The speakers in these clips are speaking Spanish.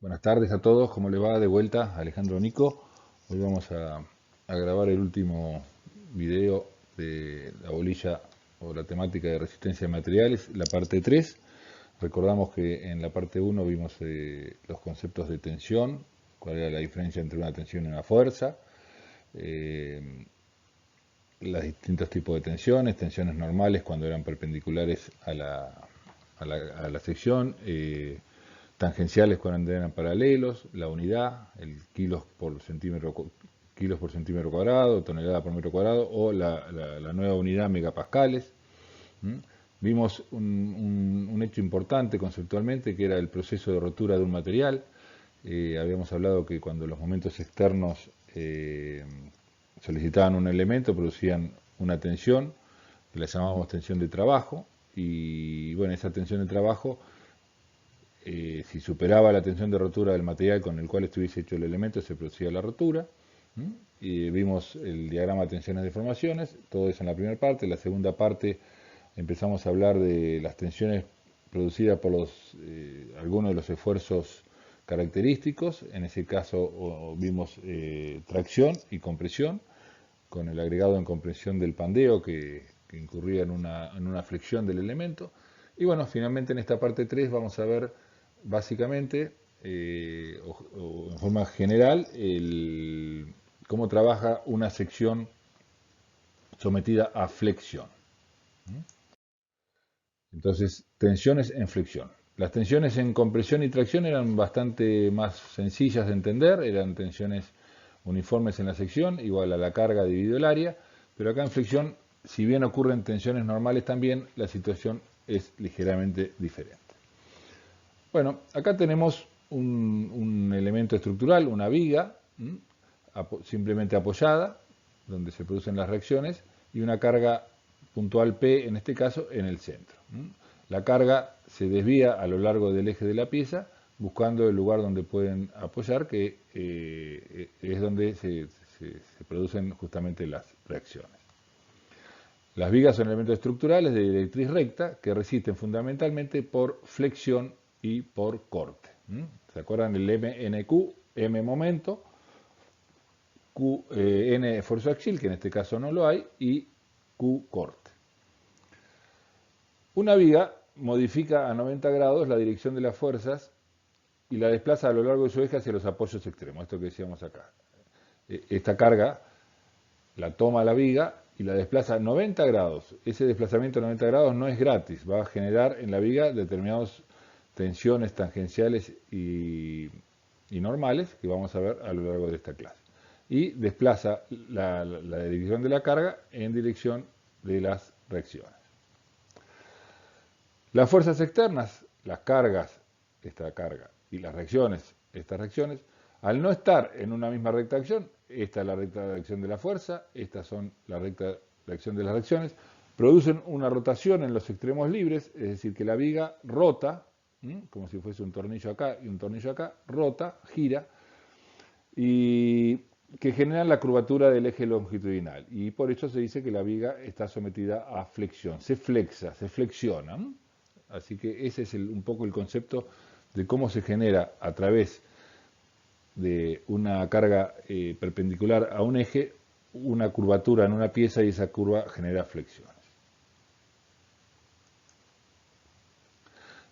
Buenas tardes a todos, ¿cómo les va? De vuelta, Alejandro Nico. Hoy vamos a grabar el último video de la bolilla o la temática de resistencia de materiales, la parte 3. Recordamos que en la parte 1 vimos los conceptos de tensión, cuál era la diferencia entre una tensión y una fuerza, eh, los distintos tipos de tensiones, tensiones normales cuando eran perpendiculares a la sección, tangenciales cuando eran paralelos, la unidad, el kilos por centímetro cuadrado, tonelada por metro cuadrado, o la nueva unidad megapascales. ¿Mm? Vimos un hecho importante conceptualmente, que era el proceso de rotura de un material. Habíamos hablado que cuando los momentos externos solicitaban un elemento, producían una tensión, que la llamábamos tensión de trabajo, y bueno, esa tensión de trabajo, si superaba la tensión de rotura del material con el cual estuviese hecho el elemento, se producía la rotura. Y vimos el diagrama de tensiones de deformaciones, todo eso en la primera parte. En la segunda parte empezamos a hablar de las tensiones producidas por algunos de los esfuerzos característicos. En ese caso vimos tracción y compresión, con el agregado en compresión del pandeo que incurría en una flexión del elemento. Y bueno, finalmente en esta parte 3 vamos a ver básicamente, o en forma general, cómo trabaja una sección sometida a flexión. Entonces, tensiones en flexión. Las tensiones en compresión y tracción eran bastante más sencillas de entender, eran tensiones uniformes en la sección, igual a la carga dividido el área, pero acá en flexión, si bien ocurren tensiones normales también, la situación es ligeramente diferente. Bueno, acá tenemos un elemento estructural, una viga, simplemente apoyada, donde se producen las reacciones, y una carga puntual P, en este caso, en el centro. La carga se desvía a lo largo del eje de la pieza, buscando el lugar donde pueden apoyar, que es donde se producen justamente las reacciones. Las vigas son elementos estructurales de directriz recta que resisten fundamentalmente por flexión y por corte. ¿Se acuerdan? El MNQ, M momento, Q, N esfuerzo axial, que en este caso no lo hay, y Q corte. Una viga modifica a 90 grados la dirección de las fuerzas y la desplaza a lo largo de su eje hacia los apoyos extremos, esto que decíamos acá. Esta carga la toma la viga y la desplaza a 90 grados. Ese desplazamiento a 90 grados no es gratis, va a generar en la viga determinadas tensiones tangenciales y normales que vamos a ver a lo largo de esta clase. Y desplaza la dirección de la carga en dirección de las reacciones. Las fuerzas externas, las cargas, esta carga, y las reacciones, estas reacciones, al no estar en una misma recta de acción, esta es la recta de acción de la fuerza, estas son la recta de acción de las reacciones, producen una rotación en los extremos libres, es decir, que la viga rota, como si fuese un tornillo acá y un tornillo acá, rota, gira, y que generan la curvatura del eje longitudinal. Y por eso se dice que la viga está sometida a flexión, se flexa, se flexiona. Así que ese es un poco el concepto de cómo se genera a través de una carga perpendicular a un eje una curvatura en una pieza y esa curva genera flexiones.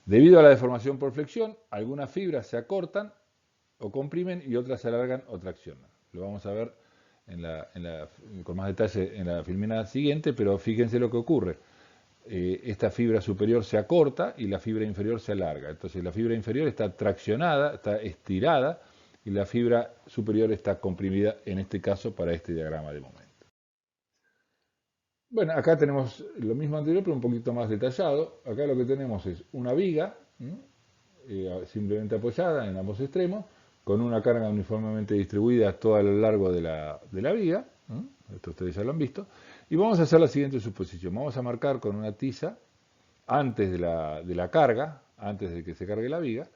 Debido a la deformación por flexión, algunas fibras se acortan o comprimen y otras se alargan o traccionan. Lo vamos a ver con más detalle en la filmina siguiente, pero fíjense lo que ocurre. Esta fibra superior se acorta y la fibra inferior se alarga. Entonces la fibra inferior está traccionada, está estirada, y la fibra superior está comprimida, en este caso para este diagrama de momento. Bueno, acá tenemos lo mismo anterior, pero un poquito más detallado. Acá lo que tenemos es una viga, simplemente apoyada en ambos extremos, con una carga uniformemente distribuida todo a lo largo de la viga. Esto ustedes ya lo han visto. Y vamos a hacer la siguiente suposición. Vamos a marcar con una tiza, antes de la carga, antes de que se cargue la viga,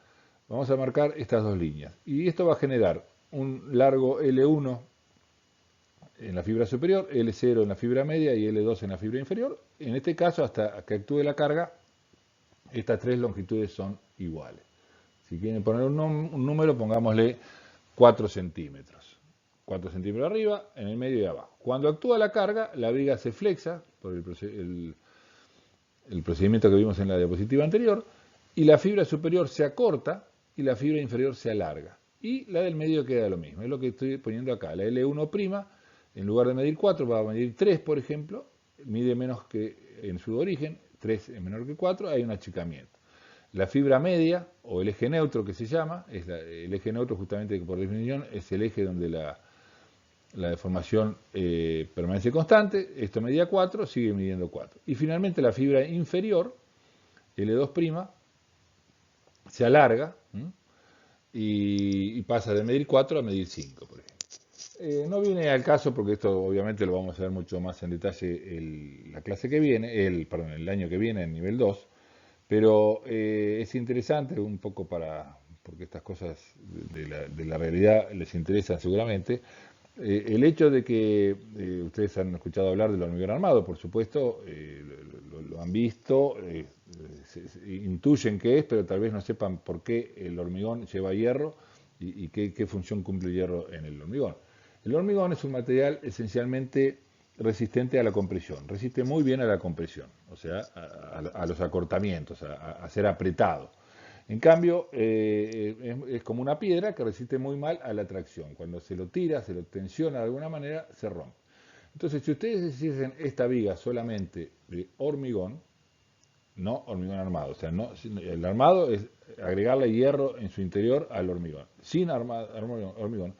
vamos a marcar estas dos líneas. Y esto va a generar un largo L1 en la fibra superior, L0 en la fibra media y L2 en la fibra inferior. En este caso, hasta que actúe la carga, estas tres longitudes son iguales. Si quieren poner un número, pongámosle 4 centímetros. 4 centímetros arriba, en el medio y abajo. Cuando actúa la carga, la viga se flexa por el procedimiento que vimos en la diapositiva anterior, y la fibra superior se acorta y la fibra inferior se alarga. Y la del medio queda lo mismo, es lo que estoy poniendo acá. La L1', en lugar de medir 4, va a medir 3, por ejemplo, mide menos que en su origen, 3 es menor que 4, hay un achicamiento. La fibra media, o el eje neutro que se llama, el eje neutro justamente por definición es el eje donde la deformación permanece constante, esto medía 4, sigue midiendo 4. Y finalmente la fibra inferior, L2', se alarga y pasa de medir 4 a medir 5, por ejemplo. No viene al caso porque esto obviamente lo vamos a ver mucho más en detalle la clase que viene, el año que viene en nivel 2, pero es interesante un poco porque estas cosas de la realidad les interesan seguramente. El hecho de que ustedes han escuchado hablar del hormigón armado, por supuesto, lo han visto, intuyen qué es, pero tal vez no sepan por qué el hormigón lleva hierro y qué función cumple el hierro en el hormigón. El hormigón es un material esencialmente resistente a la compresión, resiste muy bien a la compresión, o sea, a los acortamientos, a ser apretado. En cambio, es como una piedra que resiste muy mal a la tracción. Cuando se lo tira, se lo tensiona de alguna manera, se rompe. Entonces, si ustedes hiciesen esta viga solamente de hormigón, no hormigón armado, o sea, el armado es agregarle hierro en su interior al hormigón. Sin hormigón,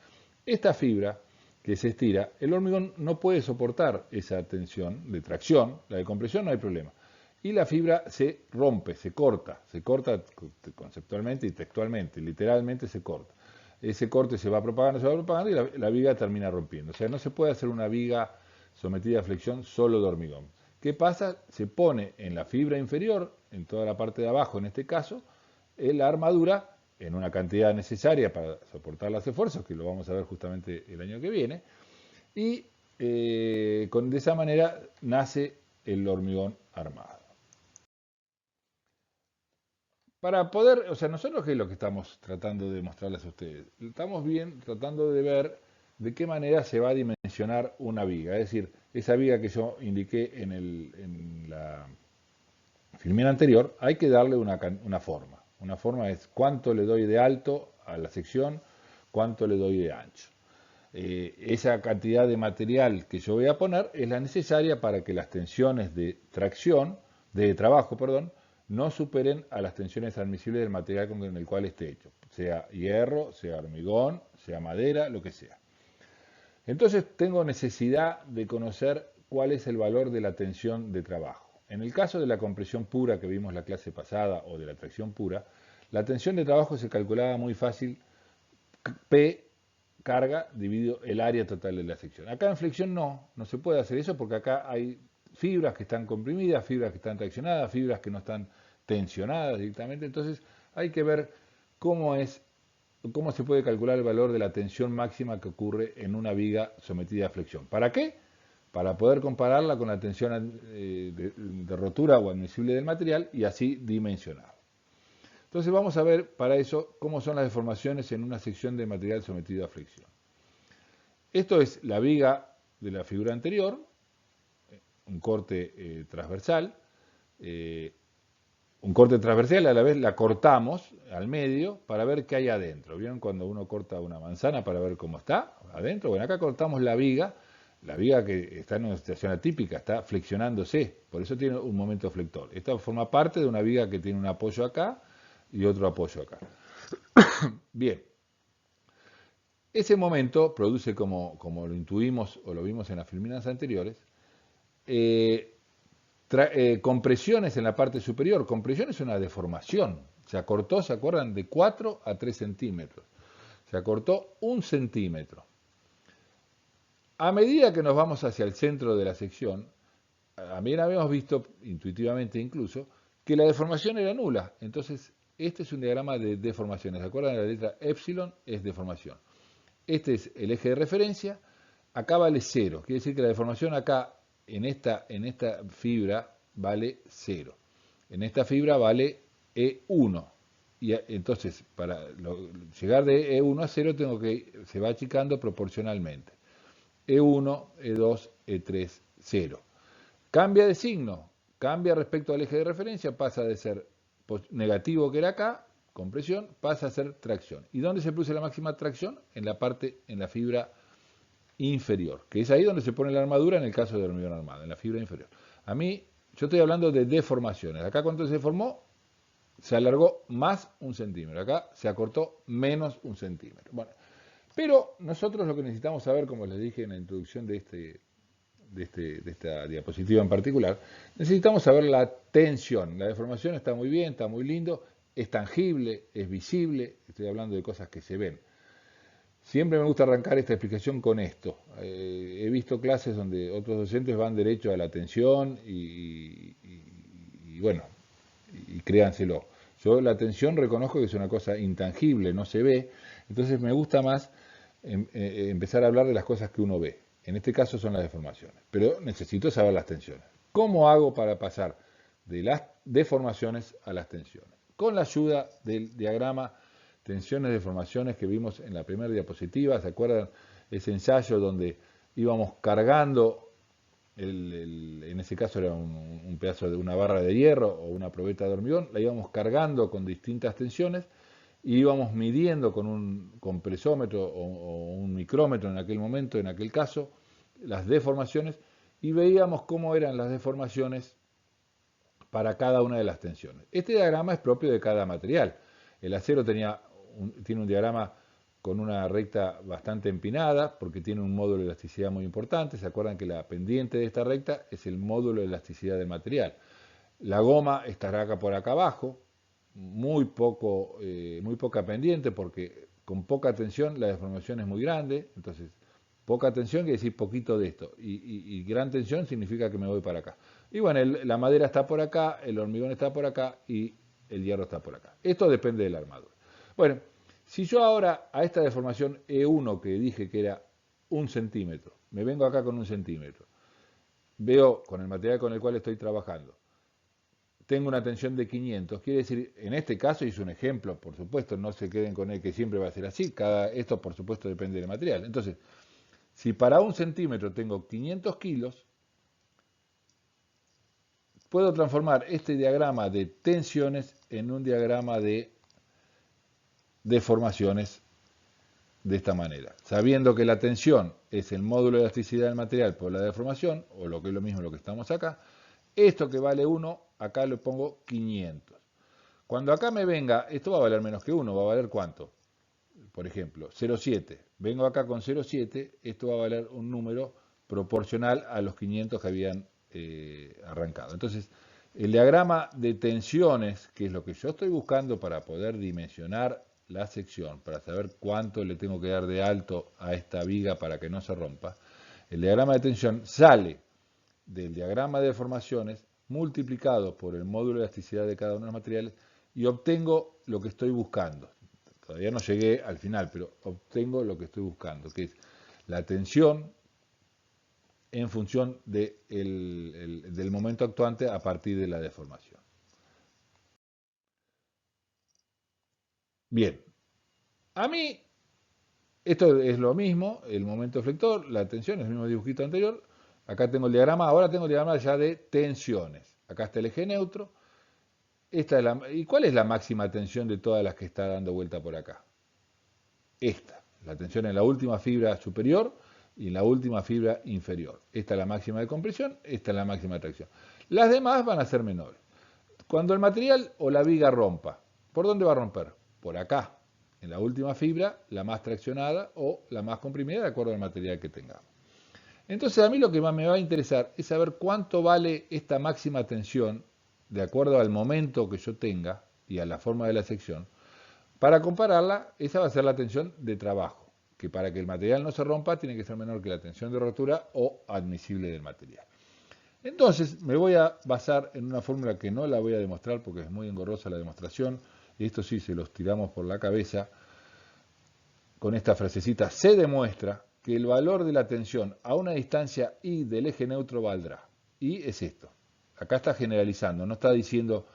esta fibra que se estira, el hormigón no puede soportar esa tensión de tracción, la de compresión no hay problema. Y la fibra se rompe, se corta conceptualmente y textualmente, literalmente se corta. Ese corte se va propagando y la viga termina rompiendo. O sea, no se puede hacer una viga sometida a flexión solo de hormigón. ¿Qué pasa? Se pone en la fibra inferior, en toda la parte de abajo en este caso, la armadura en una cantidad necesaria para soportar los esfuerzos, que lo vamos a ver justamente el año que viene, y de esa manera nace el hormigón armado. Para poder, o sea, nosotros qué es lo que estamos tratando de mostrarles a ustedes. Estamos bien tratando de ver de qué manera se va a dimensionar una viga. Es decir, esa viga que yo indiqué en la filmina anterior, hay que darle una forma. Una forma es cuánto le doy de alto a la sección, cuánto le doy de ancho. Esa cantidad de material que yo voy a poner es la necesaria para que las tensiones de trabajo, no superen a las tensiones admisibles del material con el cual esté hecho, sea hierro, sea hormigón, sea madera, lo que sea. Entonces tengo necesidad de conocer cuál es el valor de la tensión de trabajo. En el caso de la compresión pura que vimos la clase pasada o de la tracción pura, la tensión de trabajo se calculaba muy fácil, P carga dividido el área total de la sección. Acá en flexión no se puede hacer eso porque acá hay fibras que están comprimidas, fibras que están traccionadas, fibras que no están tensionadas directamente. Entonces hay que ver cómo se puede calcular el valor de la tensión máxima que ocurre en una viga sometida a flexión. ¿Para qué? Para poder compararla con la tensión de rotura o admisible del material y así dimensionar. Entonces vamos a ver para eso cómo son las deformaciones en una sección de material sometido a flexión. Esto es la viga de la figura anterior, un corte transversal. Un corte transversal a la vez la cortamos al medio para ver qué hay adentro. ¿Vieron cuando uno corta una manzana para ver cómo está adentro? Bueno, acá cortamos la viga que está en una situación atípica, está flexionándose, por eso tiene un momento flector. Esta forma parte de una viga que tiene un apoyo acá y otro apoyo acá. Bien, ese momento produce, como lo intuimos o lo vimos en las filminas anteriores, compresiones en la parte superior. Compresión es una deformación. Se acortó, ¿se acuerdan? De 4 a 3 centímetros. Se acortó 1 centímetro. A medida que nos vamos hacia el centro de la sección, también habíamos visto, intuitivamente incluso, que la deformación era nula. Entonces, este es un diagrama de deformaciones. ¿Se acuerdan? La letra epsilon es deformación. Este es el eje de referencia. Acá vale 0. Quiere decir que la deformación acá, en esta fibra, vale 0. En esta fibra vale E1. entonces, para llegar de E1 a 0, se va achicando proporcionalmente. E1, E2, E3, 0. Cambia de signo, cambia respecto al eje de referencia, pasa de ser negativo que era acá, compresión, pasa a ser tracción. ¿Y dónde se produce la máxima tracción? En la fibra inferior, que es ahí donde se pone la armadura en el caso de hormigón armado, en la fibra inferior. Yo estoy hablando de deformaciones. Acá cuando se formó, se alargó más 1 centímetro. Acá se acortó menos 1 centímetro. Bueno, pero nosotros lo que necesitamos saber, como les dije en la introducción de esta diapositiva en particular, necesitamos saber la tensión. La deformación está muy bien, está muy lindo, es tangible, es visible, estoy hablando de cosas que se ven. Siempre me gusta arrancar esta explicación con esto. He visto clases donde otros docentes van derecho a la tensión y bueno, y créanselo. Yo la tensión reconozco que es una cosa intangible, no se ve, entonces me gusta más empezar a hablar de las cosas que uno ve. En este caso son las deformaciones, pero necesito saber las tensiones. ¿Cómo hago para pasar de las deformaciones a las tensiones? Con la ayuda del diagrama tensiones, deformaciones que vimos en la primera diapositiva. ¿Se acuerdan ese ensayo donde íbamos cargando, en ese caso era un pedazo de una barra de hierro o una probeta de hormigón, la íbamos cargando con distintas tensiones y íbamos midiendo con un compresómetro o un micrómetro en aquel momento, en aquel caso, las deformaciones y veíamos cómo eran las deformaciones para cada una de las tensiones. Este diagrama es propio de cada material. El acero tiene un diagrama con una recta bastante empinada porque tiene un módulo de elasticidad muy importante. ¿Se acuerdan que la pendiente de esta recta es el módulo de elasticidad del material? La goma estará acá por acá abajo, muy poca pendiente porque con poca tensión la deformación es muy grande. Entonces, poca tensión quiere decir poquito de esto y gran tensión significa que me voy para acá. Y bueno, la madera está por acá, el hormigón está por acá y el hierro está por acá. Esto depende de la armadura. Bueno, si yo ahora a esta deformación E1 que dije que era 1 centímetro, me vengo acá con 1 centímetro, veo con el material con el cual estoy trabajando, tengo una tensión de 500, quiere decir, en este caso hice un ejemplo, por supuesto, no se queden con el que siempre va a ser así, esto por supuesto depende del material. Entonces, si para 1 centímetro tengo 500 kilos, puedo transformar este diagrama de tensiones en un diagrama de deformaciones de esta manera, sabiendo que la tensión es el módulo de elasticidad del material por la deformación, o lo que es lo mismo lo que estamos acá. Esto que vale 1, acá le pongo 500. Cuando acá me venga, esto va a valer menos que 1, va a valer ¿cuánto? Por ejemplo, 0,7. Vengo acá con 0,7, esto va a valer un número proporcional a los 500 que habían arrancado. Entonces, el diagrama de tensiones, que es lo que yo estoy buscando para poder dimensionar la sección, para saber cuánto le tengo que dar de alto a esta viga para que no se rompa, el diagrama de tensión sale del diagrama de deformaciones multiplicado por el módulo de elasticidad de cada uno de los materiales y obtengo lo que estoy buscando. Todavía no llegué al final, pero obtengo lo que estoy buscando, que es la tensión en función del momento actuante a partir de la deformación. Bien, a mí esto es lo mismo, el momento flector, la tensión, es el mismo dibujito anterior. Acá tengo el diagrama, ahora tengo el diagrama ya de tensiones. Acá está el eje neutro. ¿Y cuál es la máxima tensión de todas las que está dando vuelta por acá? Esta, la tensión en la última fibra superior y en la última fibra inferior. Esta es la máxima de compresión, esta es la máxima de tracción. Las demás van a ser menores. Cuando el material o la viga rompa, ¿por dónde va a romper? Por acá, en la última fibra, la más traccionada o la más comprimida de acuerdo al material que tengamos. Entonces a mí lo que más me va a interesar es saber cuánto vale esta máxima tensión de acuerdo al momento que yo tenga y a la forma de la sección. Para compararla, esa va a ser la tensión de trabajo, que para que el material no se rompa tiene que ser menor que la tensión de rotura o admisible del material. Entonces me voy a basar en una fórmula que no la voy a demostrar porque es muy engorrosa la demostración, y esto sí se los tiramos por la cabeza. Con esta frasecita se demuestra que el valor de la tensión a una distancia I del eje neutro valdrá. Y es esto. Acá está generalizando, no está diciendo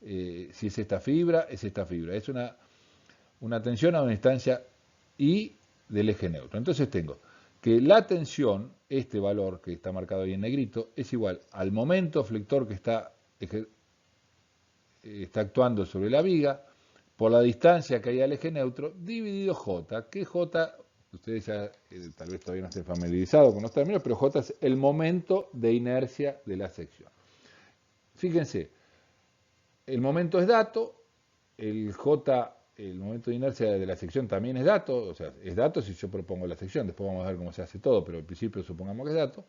si es esta fibra, es esta fibra. Es una tensión a una distancia I del eje neutro. Entonces tengo que la tensión, este valor que está marcado ahí en negrito, es igual al momento flector que está actuando sobre la viga por la distancia que hay al eje neutro dividido J, que J, ustedes ya tal vez todavía no estén familiarizados con los términos, pero J es el momento de inercia de la sección. Fíjense, el momento es dato, el J, el momento de inercia de la sección también es dato, o sea, es dato si yo propongo la sección, después vamos a ver cómo se hace todo, pero al principio supongamos que es dato.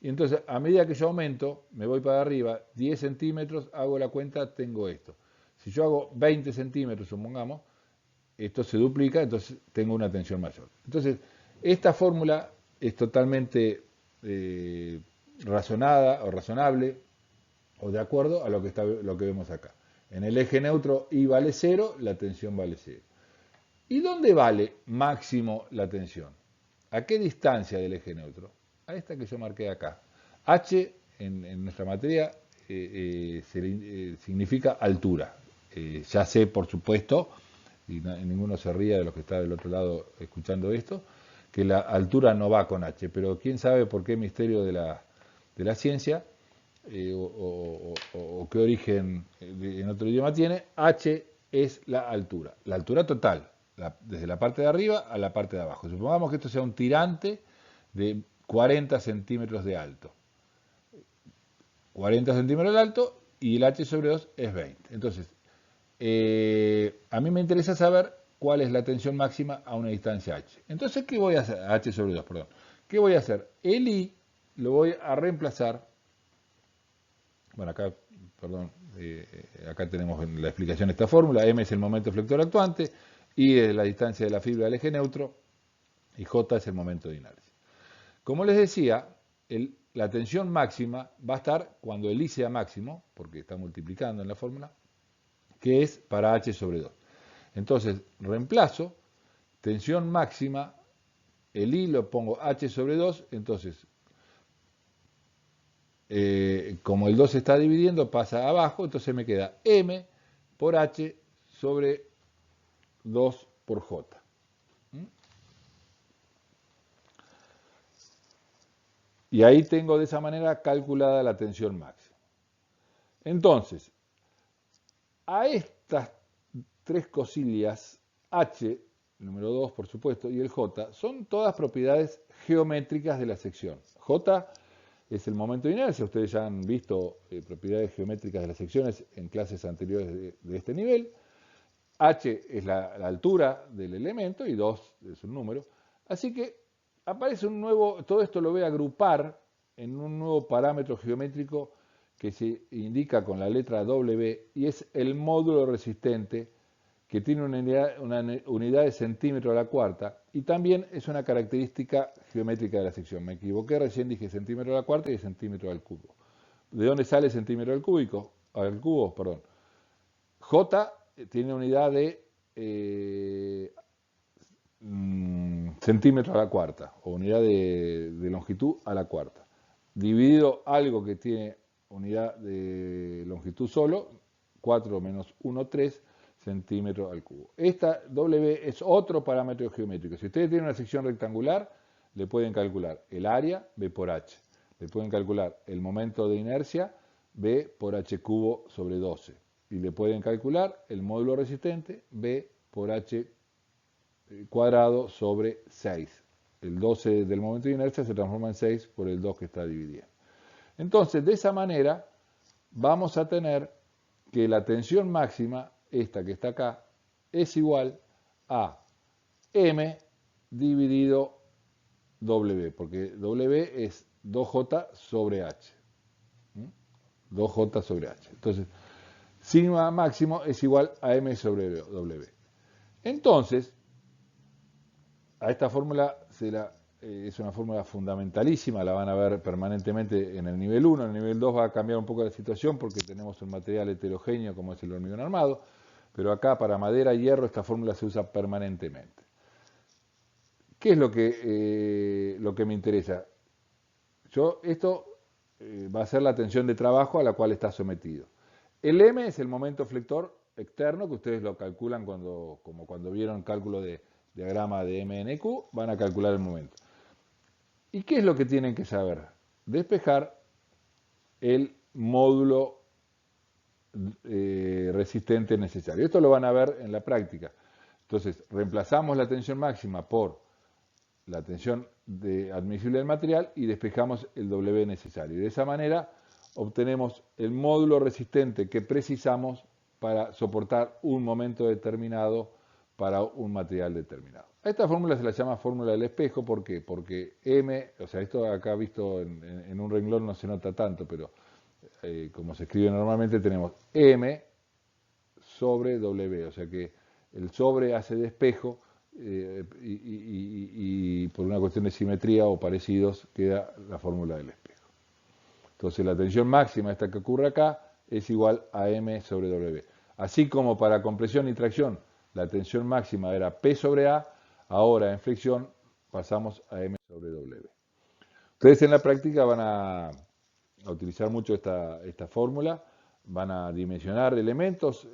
Y entonces, a medida que yo aumento, me voy para arriba 10 centímetros, hago la cuenta, tengo esto. Si yo hago 20 centímetros, supongamos, esto se duplica, entonces tengo una tensión mayor. Entonces, esta fórmula es totalmente razonada o razonable o de acuerdo a lo que vemos acá. En el eje neutro I vale 0, la tensión vale 0. ¿Y dónde vale máximo la tensión? ¿A qué distancia del eje neutro? A esta que yo marqué acá. H en nuestra materia significa altura. Ya sé, por supuesto, y ninguno se ría de los que está del otro lado escuchando esto, que la altura no va con H, pero quién sabe por qué misterio de la ciencia o qué origen en otro idioma tiene, H es la altura total, desde la parte de arriba a la parte de abajo. Supongamos que esto sea un tirante de 40 centímetros de alto. 40 centímetros de alto y el H sobre 2 es 20. Entonces, a mí me interesa saber cuál es la tensión máxima a una distancia H. Entonces, ¿qué voy a hacer? H sobre 2, perdón. ¿Qué voy a hacer? El I lo voy a reemplazar. Bueno, acá, perdón, acá tenemos la explicación de esta fórmula. M es el momento flector actuante, I es la distancia de la fibra del eje neutro y J es el momento de inercia. Como les decía, la tensión máxima va a estar cuando el I sea máximo, porque está multiplicando en la fórmula, que es para H sobre 2. Entonces, reemplazo tensión máxima, el I lo pongo H sobre 2, entonces, como el 2 se está dividiendo, pasa abajo, entonces me queda M por H sobre 2 por J. Y ahí tengo de esa manera calculada la tensión máxima. Entonces, a estas tres cosillas, H, número 2 por supuesto, y el J, son todas propiedades geométricas de la sección. J es el momento de inercia, ustedes ya han visto propiedades geométricas de las secciones en clases anteriores de este nivel. H es la altura del elemento y 2 es un número. Así que aparece un nuevo, todo esto lo voy a agrupar en un nuevo parámetro geométrico que se indica con la letra W y es el módulo resistente que tiene una unidad de centímetro a la cuarta y también es una característica geométrica de la sección. Me equivoqué, recién dije centímetro a la cuarta y centímetro al cubo. ¿De dónde sale centímetro al cubo? Perdón. J tiene unidad de centímetro a la cuarta o unidad de longitud a la cuarta. Dividido algo que tiene unidad de longitud solo, 4 menos 1, 3 centímetros al cubo. Esta W es otro parámetro geométrico. Si ustedes tienen una sección rectangular, le pueden calcular el área, B por H. Le pueden calcular el momento de inercia, B por H cubo sobre 12. Y le pueden calcular el módulo resistente, B por H cuadrado sobre 6. El 12 del momento de inercia se transforma en 6 por el 2 que está dividiendo. Entonces, de esa manera, vamos a tener que la tensión máxima, esta que está acá, es igual a M dividido W, porque W es 2J sobre H. 2J sobre H. Entonces, sigma máximo es igual a M sobre W. Entonces, a esta fórmula es una fórmula fundamentalísima, la van a ver permanentemente en el nivel 1, en el nivel 2 va a cambiar un poco la situación porque tenemos un material heterogéneo como es el hormigón armado, pero acá para madera y hierro esta fórmula se usa permanentemente. ¿Qué es lo que me interesa? Esto va a ser la tensión de trabajo a la cual está sometido. El M es el momento flector externo, que ustedes lo calculan como cuando vieron cálculo de diagrama de MNQ, van a calcular el momento. ¿Y qué es lo que tienen que saber? Despejar el módulo resistente necesario. Esto lo van a ver en la práctica. Entonces, reemplazamos la tensión máxima por la tensión admisible del material y despejamos el W necesario. Y de esa manera obtenemos el módulo resistente que precisamos para soportar un momento determinado para un material determinado. A esta fórmula se la llama fórmula del espejo. ¿Por qué? Porque M, o sea, esto acá visto en un renglón no se nota tanto, pero como se escribe normalmente tenemos M sobre W, o sea que el sobre hace de espejo y por una cuestión de simetría o parecidos queda la fórmula del espejo. Entonces la tensión máxima, esta que ocurre acá, es igual a M sobre W. Así como para compresión y tracción la tensión máxima era P sobre A, ahora en flexión pasamos a M sobre W. Ustedes en la práctica van a utilizar mucho esta fórmula, van a dimensionar elementos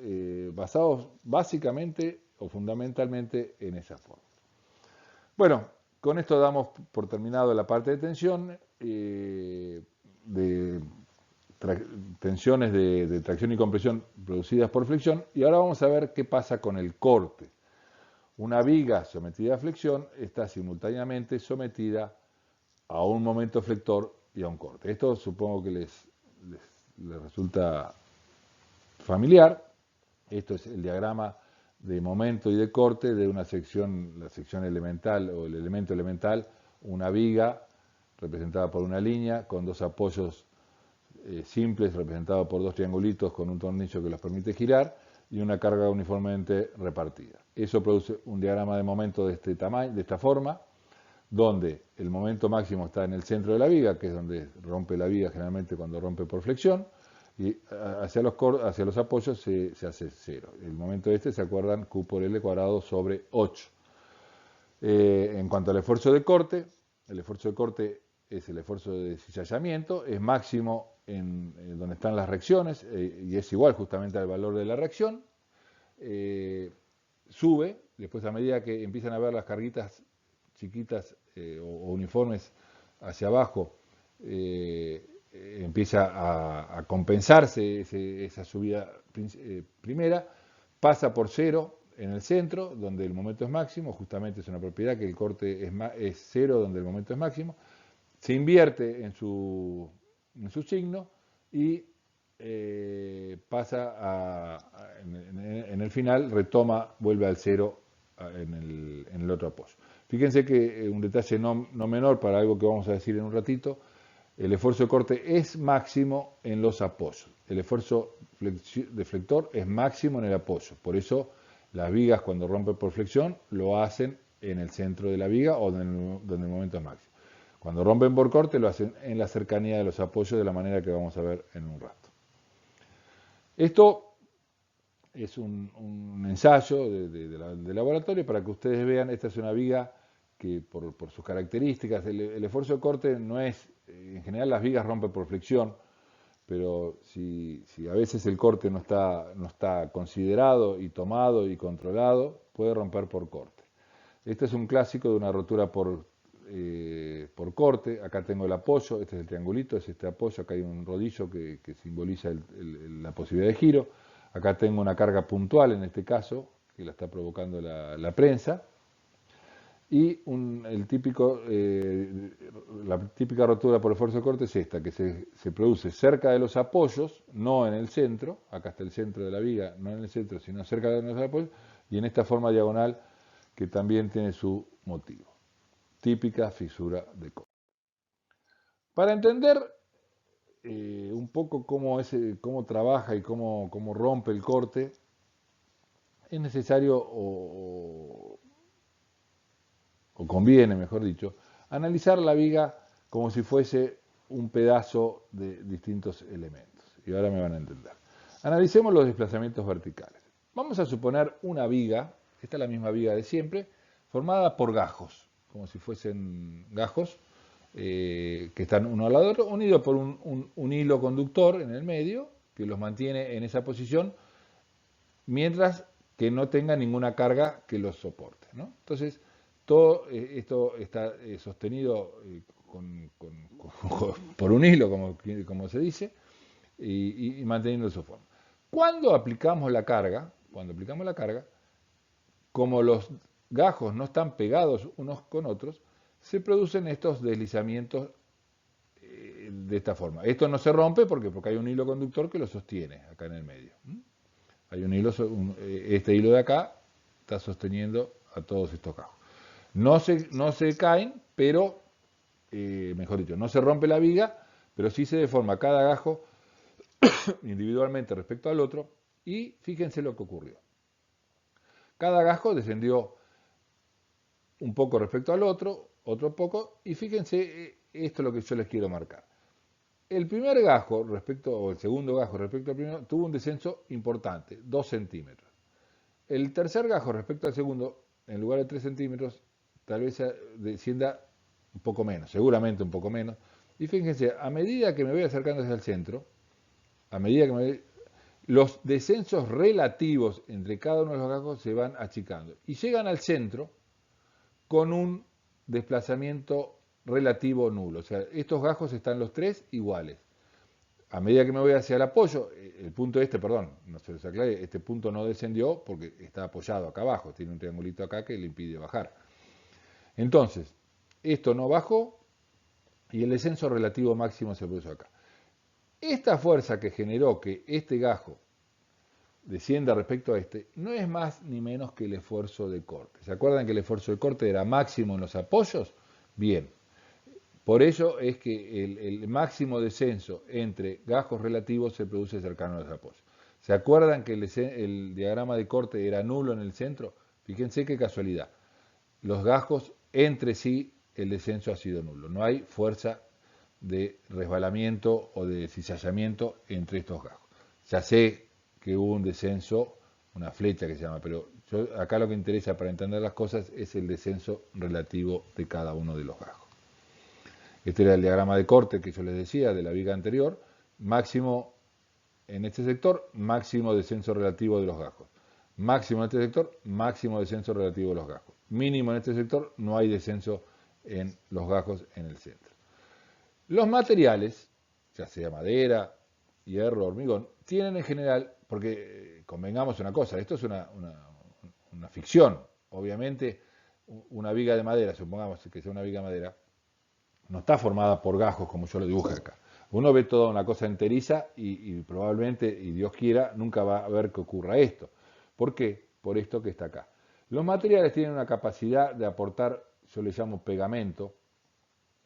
basados básicamente o fundamentalmente en esa fórmula. Bueno, con esto damos por terminado la parte de tensión, tensiones de tracción y compresión producidas por flexión, y ahora vamos a ver qué pasa con el corte. Una viga sometida a flexión está simultáneamente sometida a un momento flector y a un corte. Esto supongo que les resulta familiar. Esto es el diagrama de momento y de corte de una sección, la sección elemental o el elemento elemental, una viga representada por una línea con dos apoyos simples representados por dos triangulitos con un tornillo que los permite girar y una carga uniformemente repartida. Eso produce un diagrama de momento de este tamaño, de esta forma, donde el momento máximo está en el centro de la viga, que es donde rompe la viga generalmente cuando rompe por flexión, y hacia los apoyos se hace 0. El momento este, ¿se acuerdan? Q por L cuadrado sobre 8. En cuanto al esfuerzo de corte, el esfuerzo de corte es el esfuerzo de cizallamiento, es máximo en donde están las reacciones, y es igual justamente al valor de la reacción. Sube, después a medida que empiezan a ver las carguitas chiquitas o uniformes hacia abajo, empieza a compensarse esa subida primera, pasa por 0 en el centro, donde el momento es máximo, justamente es una propiedad que el corte es 0, donde el momento es máximo, se invierte en su signo y pasa en el final, retoma, vuelve al 0 en el otro apoyo. Fíjense que un detalle no menor para algo que vamos a decir en un ratito, el esfuerzo de corte es máximo en los apoyos. El esfuerzo de flector es máximo en el apoyo. Por eso las vigas cuando rompen por flexión lo hacen en el centro de la viga o donde el momento es máximo. Cuando rompen por corte lo hacen en la cercanía de los apoyos de la manera que vamos a ver en un rato. Esto es un ensayo de laboratorio para que ustedes vean. Esta es una viga que por sus características, el esfuerzo de corte no es, en general las vigas rompen por flexión, pero si a veces el corte no está considerado y tomado y controlado, puede romper por corte. Este es un clásico de una rotura por corte. Acá tengo el apoyo, este es el triangulito, es este apoyo, acá hay un rodillo que simboliza la posibilidad de giro. Acá tengo una carga puntual en este caso, que la está provocando la prensa. Y la típica rotura por esfuerzo de corte es esta, que se produce cerca de los apoyos, no en el centro. Acá está el centro de la viga, no en el centro, sino cerca de los apoyos, y en esta forma diagonal que también tiene su motivo. Típica fisura de corte. Para entender un poco cómo trabaja y cómo rompe el corte, es necesario o conviene, mejor dicho, analizar la viga como si fuese un pedazo de distintos elementos. Y ahora me van a entender. Analicemos los desplazamientos verticales. Vamos a suponer una viga, esta es la misma viga de siempre, formada por gajos, como si fuesen gajos que están uno al lado del otro, unidos por un hilo conductor en el medio, que los mantiene en esa posición mientras que no tenga ninguna carga que los soporte, ¿no? Entonces, todo esto está sostenido por un hilo, como se dice, y manteniendo su forma. Cuando aplicamos la carga, como los gajos no están pegados unos con otros, se producen estos deslizamientos de esta forma. Esto no se rompe porque hay un hilo conductor que lo sostiene acá en el medio. Hay un hilo, este hilo de acá está sosteniendo a todos estos gajos. No se caen, pero, mejor dicho, no se rompe la viga, pero sí se deforma cada gajo individualmente respecto al otro, y fíjense lo que ocurrió. Cada gajo descendió un poco respecto al otro poco, y fíjense, esto es lo que yo les quiero marcar. El primer gajo o el segundo gajo respecto al primero tuvo un descenso importante, 2 centímetros. El tercer gajo respecto al segundo, en lugar de 3 centímetros, tal vez descienda un poco menos, seguramente un poco menos. Y fíjense, a medida que me voy acercando hacia el centro, los descensos relativos entre cada uno de los gajos se van achicando y llegan al centro con un desplazamiento relativo nulo. O sea, estos gajos están los tres iguales. A medida que me voy hacia el apoyo, el punto no se les aclare, este punto no descendió porque está apoyado acá abajo, tiene un triangulito acá que le impide bajar. Entonces, esto no bajó y el descenso relativo máximo se puso acá. Esta fuerza que generó que este gajo descienda respecto a este, no es más ni menos que el esfuerzo de corte. ¿Se acuerdan que el esfuerzo de corte era máximo en los apoyos? Bien, por ello es que el máximo descenso entre gajos relativos se produce cercano a los apoyos. ¿Se acuerdan que el diagrama de corte era nulo en el centro? Fíjense qué casualidad. Los gajos entre sí, el descenso ha sido nulo. No hay fuerza de resbalamiento o de cizallamiento entre estos gajos. Ya sé que hubo un descenso, una flecha que se llama, pero acá lo que interesa para entender las cosas es el descenso relativo de cada uno de los gajos. Este era el diagrama de corte que yo les decía de la viga anterior, máximo en este sector, máximo descenso relativo de los gajos. Máximo en este sector, máximo descenso relativo de los gajos. Mínimo en este sector, no hay descenso en los gajos en el centro. Los materiales, ya sea madera, hierro, hormigón, tienen en general, porque convengamos una cosa, esto es una ficción. Obviamente, una viga de madera, supongamos que sea una viga de madera, no está formada por gajos como yo lo dibujé acá. Uno ve toda una cosa enteriza y probablemente, y Dios quiera, nunca va a ver que ocurra esto. ¿Por qué? Por esto que está acá. Los materiales tienen una capacidad de aportar, yo le llamo pegamento,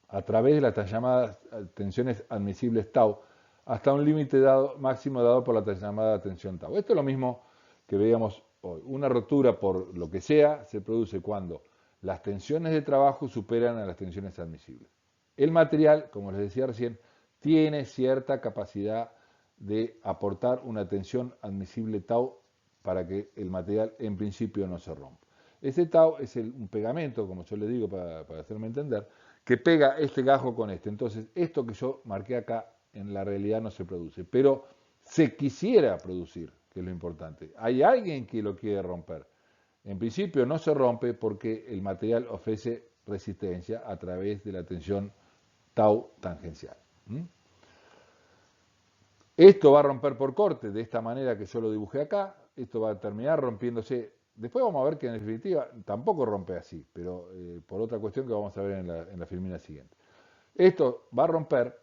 a través de las llamadas tensiones admisibles tau, hasta un límite máximo dado por la llamada tensión tau. Esto es lo mismo que veíamos hoy. Una rotura por lo que sea se produce cuando las tensiones de trabajo superan a las tensiones admisibles. El material, como les decía recién, tiene cierta capacidad de aportar una tensión admisible tau para que el material en principio no se rompa. Ese tau es un pegamento, como yo le digo para hacerme entender, que pega este gajo con este. Entonces, esto que yo marqué acá en la realidad no se produce, pero se quisiera producir, que es lo importante. Hay alguien que lo quiere romper. En principio no se rompe porque el material ofrece resistencia a través de la tensión tau tangencial. Esto va a romper por corte de esta manera que yo lo dibujé acá. Esto va a terminar rompiéndose. Después vamos a ver que en definitiva tampoco rompe así, pero por otra cuestión que vamos a ver en la filmina siguiente. Esto va a romper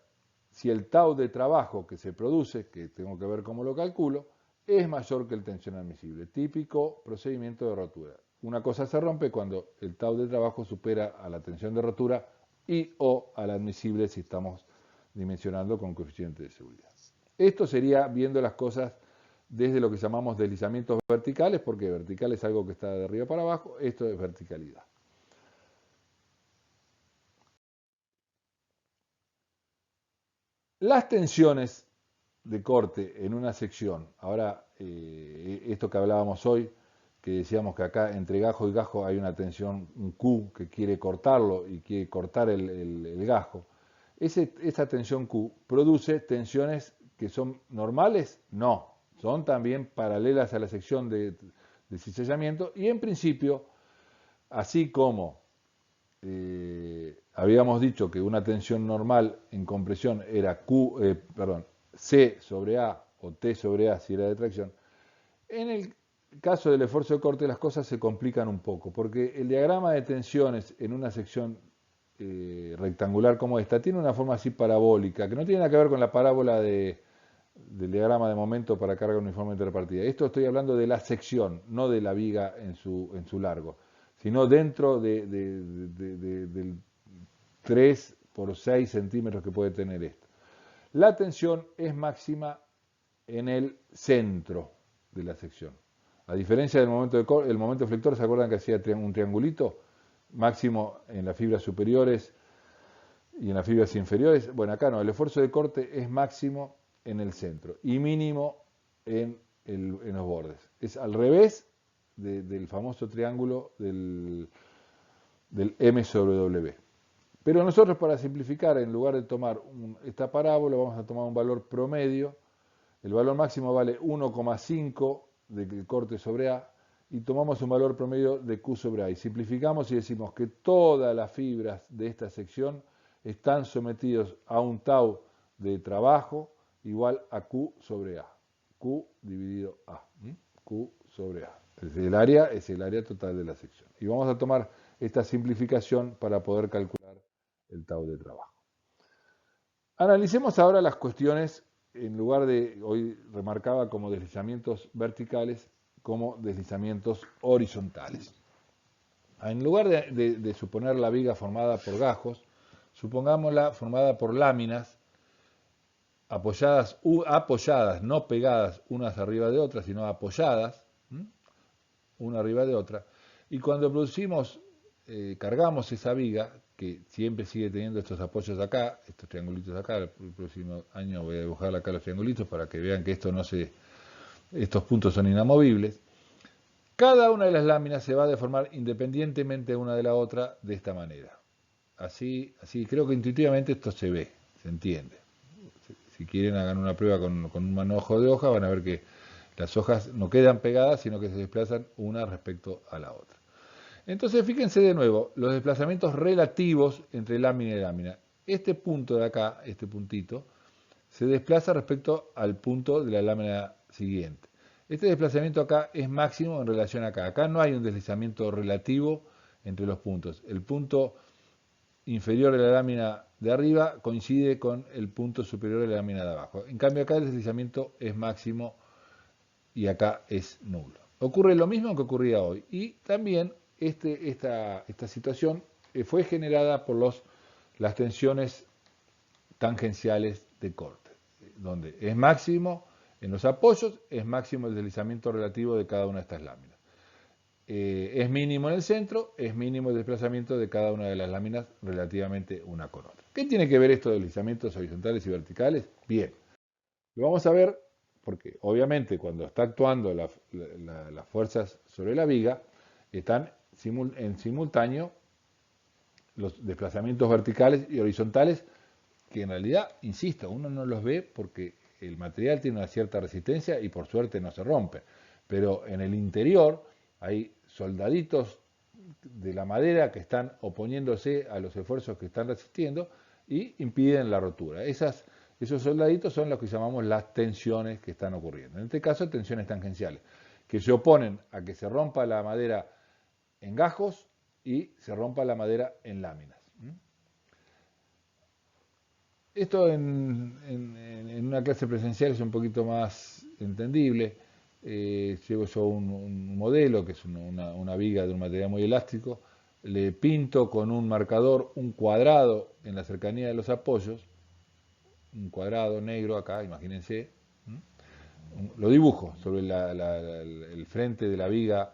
si el tau de trabajo que se produce, que tengo que ver cómo lo calculo, es mayor que el tensión admisible. Típico procedimiento de rotura. Una cosa se rompe cuando el tau de trabajo supera a la tensión de rotura y o al admisible si estamos dimensionando con coeficiente de seguridad. Esto sería viendo las cosas desde lo que llamamos deslizamientos verticales, porque vertical es algo que está de arriba para abajo, esto es verticalidad. Las tensiones de corte en una sección, ahora esto que hablábamos hoy, que decíamos que acá entre gajo y gajo hay una tensión, un Q que quiere cortarlo y quiere cortar el gajo, esa tensión Q produce tensiones que son normales? No, son también paralelas a la sección de cizallamiento y en principio, así como habíamos dicho que una tensión normal en compresión era C sobre A o T sobre A si era de tracción, en el caso del esfuerzo de corte las cosas se complican un poco, porque el diagrama de tensiones en una sección rectangular como esta tiene una forma así parabólica, que no tiene nada que ver con la parábola del diagrama de momento para carga uniformemente repartida. Esto estoy hablando de la sección, no de la viga en su largo, sino dentro del 3 por 6 centímetros que puede tener esto. La tensión es máxima en el centro de la sección. A diferencia del momento el momento flector, ¿se acuerdan que hacía un triangulito? Máximo en las fibras superiores y en las fibras inferiores. Bueno, acá no, el esfuerzo de corte es máximo en el centro y mínimo en los bordes. Es al revés del famoso triángulo del M sobre W. Pero nosotros, para simplificar, en lugar de tomar esta parábola, vamos a tomar un valor promedio. El valor máximo vale 1,5 de corte sobre A y tomamos un valor promedio de Q sobre A. Y simplificamos y decimos que todas las fibras de esta sección están sometidos a un tau de trabajo igual a Q sobre A. Q dividido A. Q sobre A. El área es el área total de la sección. Y vamos a tomar esta simplificación para poder calcular el tau de trabajo. Analicemos ahora las cuestiones, en lugar de, hoy remarcaba como deslizamientos verticales, como deslizamientos horizontales. En lugar de suponer la viga formada por gajos, supongámosla formada por láminas apoyadas, no pegadas unas arriba de otras, sino apoyadas, una arriba de otra. Y cuando cargamos esa viga, que siempre sigue teniendo estos apoyos acá, estos triangulitos acá, el próximo año voy a dibujar acá los triangulitos para que vean que estos puntos son inamovibles. Cada una de las láminas se va a deformar independientemente una de la otra de esta manera. Así creo que intuitivamente esto se ve, se entiende. Si quieren hagan una prueba con un manojo de hoja, van a ver que las hojas no quedan pegadas, sino que se desplazan una respecto a la otra. Entonces, fíjense de nuevo, los desplazamientos relativos entre lámina y lámina. Este punto de acá, este puntito, se desplaza respecto al punto de la lámina siguiente. Este desplazamiento acá es máximo en relación acá. Acá no hay un deslizamiento relativo entre los puntos. El punto inferior de la lámina de arriba coincide con el punto superior de la lámina de abajo. En cambio, acá el deslizamiento es máximo y acá es nulo. Ocurre lo mismo que ocurría hoy. Y también esta situación fue generada por las tensiones tangenciales de corte, donde es máximo en los apoyos, es máximo el deslizamiento relativo de cada una de estas láminas. Es mínimo en el centro, es mínimo el desplazamiento de cada una de las láminas relativamente una con otra. ¿Qué tiene que ver esto de deslizamientos horizontales y verticales? Bien, lo vamos a ver porque obviamente cuando está actuando las fuerzas sobre la viga, están en simultáneo los desplazamientos verticales y horizontales, que en realidad, insisto, uno no los ve porque el material tiene una cierta resistencia y por suerte no se rompe. Pero en el interior hay soldaditos de la madera que están oponiéndose a los esfuerzos que están resistiendo y impiden la rotura. Esos soldaditos son los que llamamos las tensiones que están ocurriendo. En este caso, tensiones tangenciales, que se oponen a que se rompa la madera en gajos y se rompa la madera en láminas. Esto en una clase presencial es un poquito más entendible. Llevo yo un modelo que es una viga de un material muy elástico, le pinto con un marcador un cuadrado en la cercanía de los apoyos, un cuadrado negro acá, imagínense, lo dibujo sobre el frente de la viga,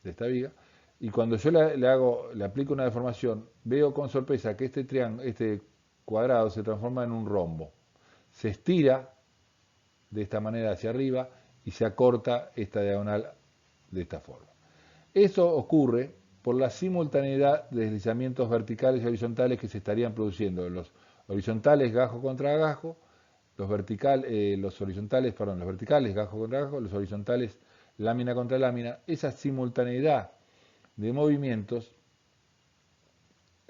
de esta viga, y cuando yo le aplico una deformación, veo con sorpresa que este cuadrado se transforma en un rombo, se estira de esta manera hacia arriba y se acorta esta diagonal de esta forma. Eso ocurre por la simultaneidad de deslizamientos verticales y horizontales que se estarían produciendo. Los horizontales gajo contra gajo los horizontales, perdón, los verticales, gajo contra gajo, los horizontales, lámina contra lámina, esa simultaneidad de movimientos,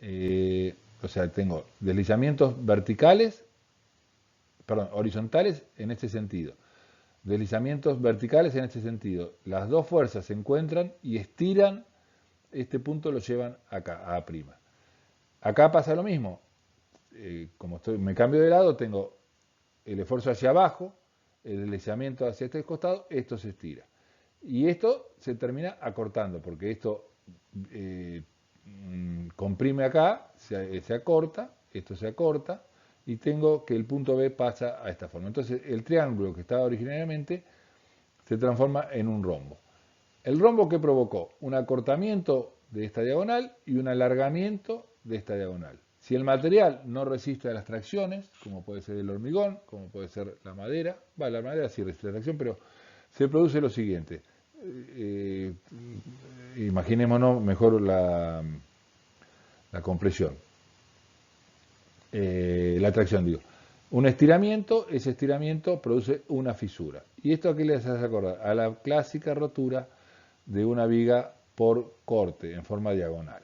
o sea, tengo deslizamientos verticales, perdón, horizontales en este sentido, deslizamientos verticales en este sentido. Las dos fuerzas se encuentran y estiran este punto, lo llevan acá, a A'. Acá pasa lo mismo. Como me cambio de lado, tengo el esfuerzo hacia abajo, el deslizamiento hacia este costado, esto se estira. Y esto se termina acortando, porque esto comprime acá, se acorta, esto se acorta, y tengo que el punto B pasa a esta forma. Entonces el triángulo que estaba originariamente se transforma en un rombo. ¿El rombo qué provocó? Un acortamiento de esta diagonal y un alargamiento de esta diagonal. Si el material no resiste a las tracciones, como puede ser el hormigón, como puede ser la madera, la madera sí resiste a la tracción, pero se produce lo siguiente. Imaginémonos mejor la compresión, la tracción, digo. Un estiramiento, ese estiramiento produce una fisura. ¿Y esto a qué les hace acordar? A la clásica rotura de una viga por corte en forma diagonal.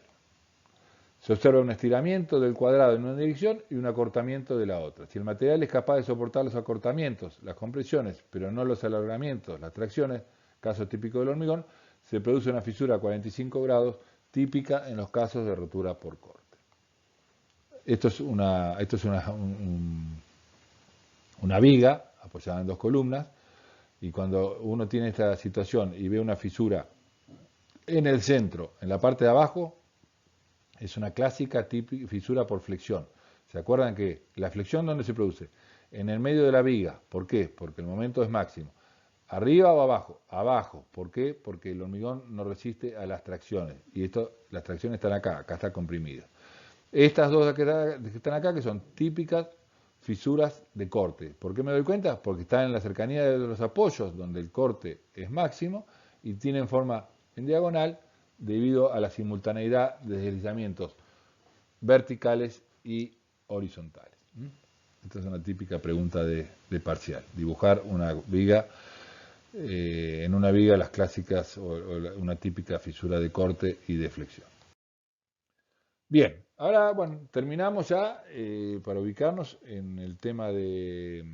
Se observa un estiramiento del cuadrado en una dirección y un acortamiento de la otra. Si el material es capaz de soportar los acortamientos, las compresiones, pero no los alargamientos, las tracciones, caso típico del hormigón, se produce una fisura a 45 grados, típica en los casos de rotura por corte. Esto es una viga apoyada en dos columnas, y cuando uno tiene esta situación y ve una fisura en el centro, en la parte de abajo, es una clásica fisura por flexión. ¿Se acuerdan que la flexión dónde se produce? En el medio de la viga. ¿Por qué? Porque el momento es máximo. ¿Arriba o abajo? Abajo. ¿Por qué? Porque el hormigón no resiste a las tracciones. Y las tracciones están acá está comprimido. Estas dos que están acá, que son típicas fisuras de corte. ¿Por qué me doy cuenta? Porque están en la cercanía de los apoyos, donde el corte es máximo, y tienen forma en diagonal, debido a la simultaneidad de deslizamientos verticales y horizontales. Esta es una típica pregunta de parcial. Dibujar una viga, en una viga las clásicas o una típica fisura de corte y de flexión. Bien, ahora bueno, terminamos ya para ubicarnos en el tema de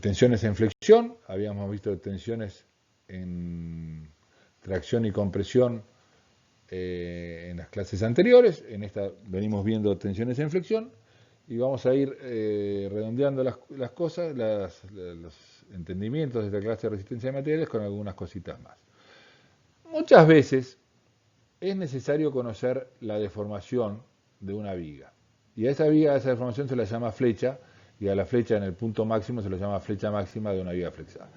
tensiones en flexión. Habíamos visto tensiones en tracción y compresión en las clases anteriores. En esta venimos viendo tensiones en flexión y vamos a ir redondeando las cosas, los entendimientos de esta clase de resistencia de materiales con algunas cositas más. Muchas veces es necesario conocer la deformación de una viga, y a esa viga, a esa deformación se la llama flecha, y a la flecha en el punto máximo se la llama flecha máxima de una viga flexada.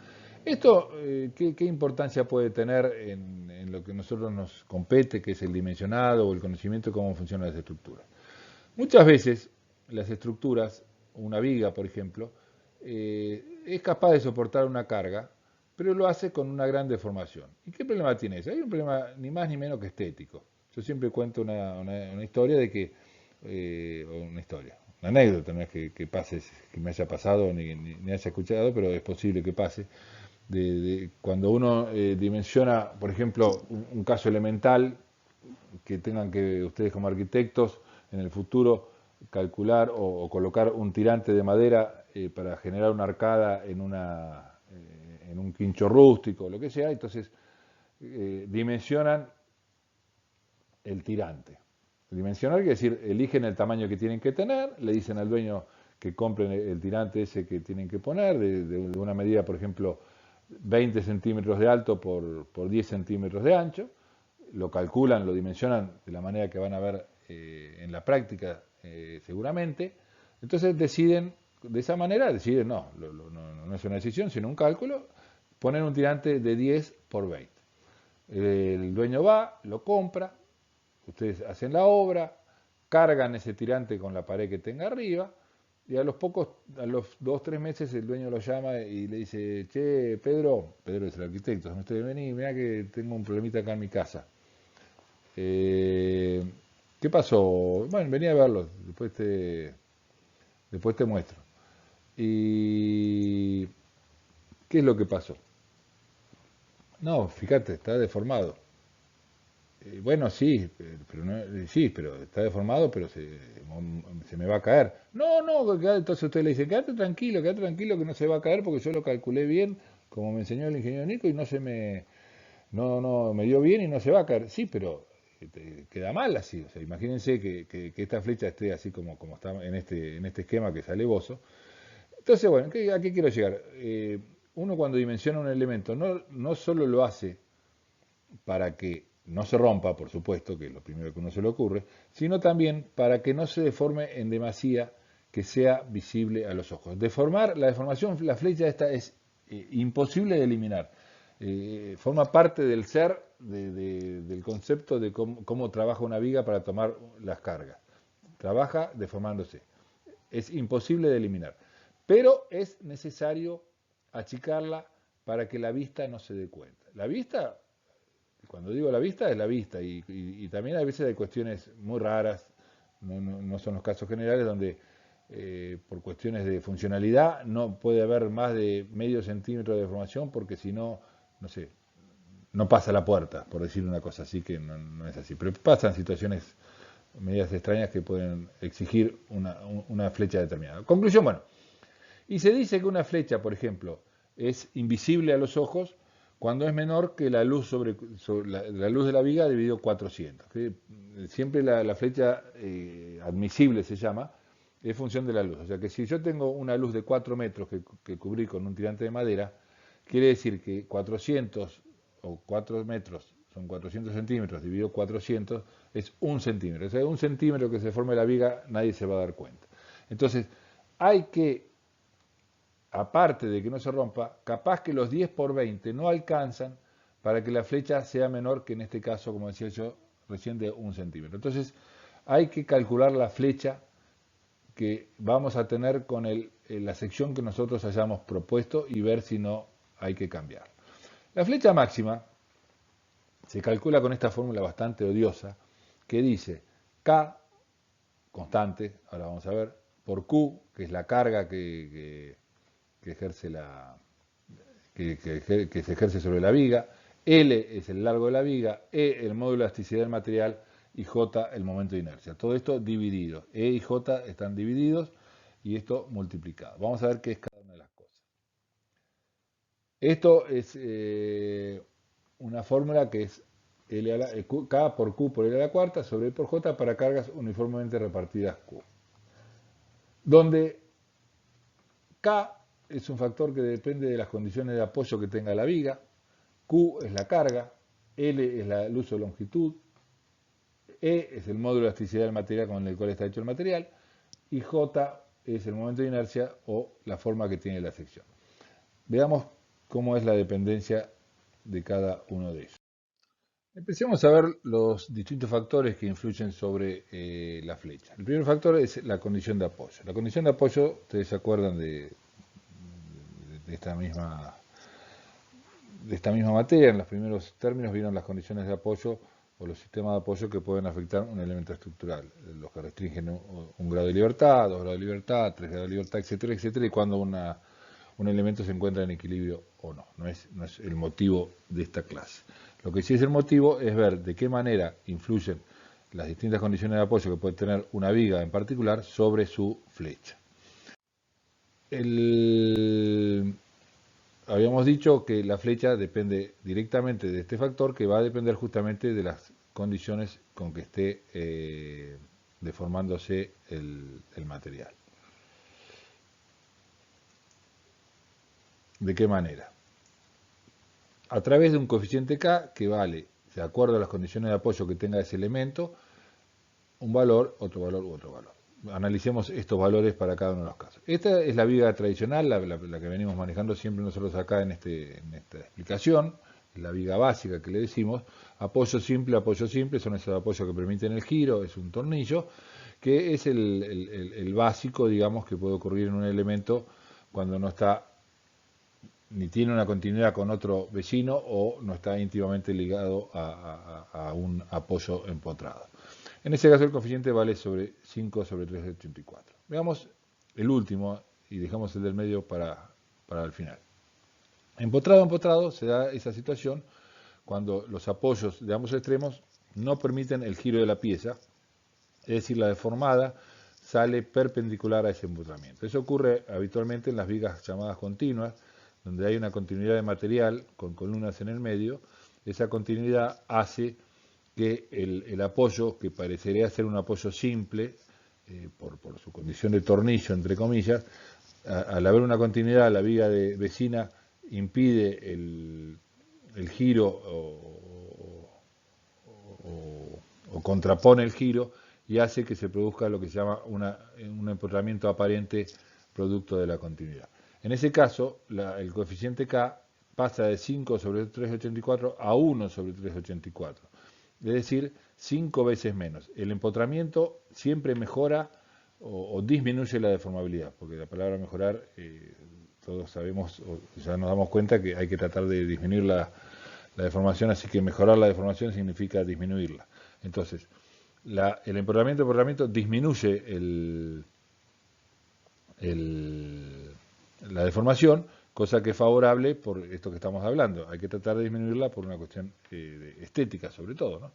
Esto, ¿qué importancia puede tener en lo que a nosotros nos compete, que es el dimensionado o el conocimiento de cómo funcionan las estructuras? Muchas veces las estructuras, una viga por ejemplo, es capaz de soportar una carga, pero lo hace con una gran deformación. ¿Y qué problema tiene eso? Hay un problema ni más ni menos que estético. Yo siempre cuento una historia de que, una anécdota, no es que pase, que me haya pasado ni haya escuchado, pero es posible que pase, de cuando uno dimensiona, por ejemplo, un caso elemental que tengan que ustedes como arquitectos en el futuro calcular o colocar un tirante de madera para generar una arcada en un quincho rústico, lo que sea. Entonces dimensionan el tirante. Dimensionar quiere decir, eligen el tamaño que tienen que tener, le dicen al dueño que compren el tirante ese que tienen que poner, de una medida, por ejemplo, 20 centímetros de alto por 10 centímetros de ancho, lo calculan, lo dimensionan de la manera que van a ver en la práctica seguramente. Entonces deciden, de esa manera, no es una decisión, sino un cálculo, poner un tirante de 10 por 20. El dueño va, lo compra, ustedes hacen la obra, cargan ese tirante con la pared que tenga arriba, y a los 2-3 meses el dueño lo llama y le dice: che, Pedro es el arquitecto, usted vení, mirá que tengo un problemita acá en mi casa. ¿Qué pasó? Bueno, vení a verlo, después te Después te muestro. ¿Y qué es lo que pasó? No, fíjate, está deformado. Bueno, sí, pero no, sí, pero está deformado, pero se me va a caer. No, no, entonces usted le dice, quédate tranquilo que no se va a caer porque yo lo calculé bien, como me enseñó el ingeniero Nico, y no, me dio bien y no se va a caer. Sí, pero queda mal así. O sea, imagínense que esta flecha esté así como está en este esquema que sale bozo. Entonces, bueno, ¿a qué quiero llegar? Uno cuando dimensiona un elemento no solo lo hace para que no se rompa, por supuesto, que es lo primero que a uno se le ocurre, sino también para que no se deforme en demasía, que sea visible a los ojos. La deformación, la flecha esta es imposible de eliminar. Forma parte del ser, del concepto de cómo trabaja una viga para tomar las cargas. Trabaja deformándose. Es imposible de eliminar. Pero es necesario achicarla para que la vista no se dé cuenta. La vista, cuando digo la vista, es la vista. Y también a veces hay cuestiones muy raras, no son los casos generales, donde por cuestiones de funcionalidad no puede haber más de medio centímetro de deformación, porque si no, no sé, no pasa la puerta, por decir una cosa así, que no es así. Pero pasan situaciones medidas extrañas que pueden exigir una flecha determinada. Conclusión, bueno, y se dice que una flecha, por ejemplo, es invisible a los ojos cuando es menor que la luz sobre la luz de la viga dividido 400. Que siempre la flecha admisible se llama, es función de la luz. O sea que si yo tengo una luz de 4 metros que cubrí con un tirante de madera, quiere decir que 400 o 4 metros son 400 centímetros dividido 400 es 1 centímetro. O sea, 1 centímetro que se forme la viga nadie se va a dar cuenta. Entonces, hay que, aparte de que no se rompa, capaz que los 10 por 20 no alcanzan para que la flecha sea menor que en este caso, como decía yo, recién de 1 centímetro. Entonces, hay que calcular la flecha que vamos a tener con la sección que nosotros hayamos propuesto y ver si no hay que cambiar. La flecha máxima se calcula con esta fórmula bastante odiosa que dice K, constante, ahora vamos a ver, por Q, que es la carga que ejerce que se ejerce sobre la viga, L es el largo de la viga, E el módulo de elasticidad del material y J el momento de inercia. Todo esto dividido. E y J están divididos y esto multiplicado. Vamos a ver qué es cada una de las cosas. Esto es una fórmula que es K por Q por L a la cuarta sobre E por J para cargas uniformemente repartidas Q. Donde K es un factor que depende de las condiciones de apoyo que tenga la viga, Q es la carga, L es el uso de longitud, E es el módulo de elasticidad del material con el cual está hecho el material, y J es el momento de inercia o la forma que tiene la sección. Veamos cómo es la dependencia de cada uno de ellos. Empecemos a ver los distintos factores que influyen sobre la flecha. El primer factor es la condición de apoyo. La condición de apoyo, ustedes se acuerdan de esta misma materia, en los primeros términos vieron las condiciones de apoyo o los sistemas de apoyo que pueden afectar un elemento estructural, los que restringen un grado de libertad, 2 grados de libertad, 3 grados de libertad, etcétera, etcétera, y cuando un elemento se encuentra en equilibrio o no. No es el motivo de esta clase. Lo que sí es el motivo es ver de qué manera influyen las distintas condiciones de apoyo que puede tener una viga en particular sobre su flecha. Habíamos dicho que la flecha depende directamente de este factor que va a depender justamente de las condiciones con que esté deformándose el material. ¿De qué manera? A través de un coeficiente K que vale, de acuerdo a las condiciones de apoyo que tenga ese elemento, un valor, otro valor u otro valor. Analicemos estos valores para cada uno de los casos. Esta es la viga tradicional, la que venimos manejando siempre nosotros acá en esta explicación, la viga básica que le decimos. Apoyo simple, son esos apoyos que permiten el giro, es un tornillo, que es el básico, digamos, que puede ocurrir en un elemento cuando no está ni tiene una continuidad con otro vecino o no está íntimamente ligado a un apoyo empotrado. En este caso el coeficiente vale sobre 5 sobre 3 de 84. Veamos el último y dejamos el del medio para el final. Empotrado se da esa situación cuando los apoyos de ambos extremos no permiten el giro de la pieza, es decir, la deformada sale perpendicular a ese empotramiento. Eso ocurre habitualmente en las vigas llamadas continuas, donde hay una continuidad de material con columnas en el medio. Esa continuidad hace que el apoyo, que parecería ser un apoyo simple, por su condición de tornillo, entre comillas, al haber una continuidad, la viga vecina impide el giro o contrapone el giro y hace que se produzca lo que se llama un empotramiento aparente producto de la continuidad. En ese caso, el coeficiente K pasa de 5 sobre 384 a 1 sobre 384, es decir, 5 veces menos. El empotramiento siempre mejora o disminuye la deformabilidad, porque la palabra mejorar, todos sabemos, o ya nos damos cuenta que hay que tratar de disminuir la deformación, así que mejorar la deformación significa disminuirla. Entonces, el empotramiento disminuye la deformación, cosa que es favorable por esto que estamos hablando. Hay que tratar de disminuirla por una cuestión estética, sobre todo, ¿no?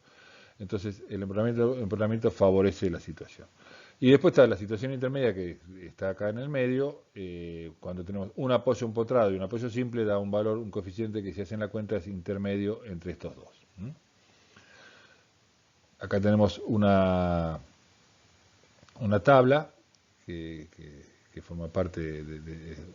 Entonces, el empotramiento favorece la situación. Y después está la situación intermedia que está acá en el medio, cuando tenemos un apoyo empotrado y un apoyo simple, da un valor, un coeficiente que si hacen la cuenta es intermedio entre estos dos. Acá tenemos una tabla que forma parte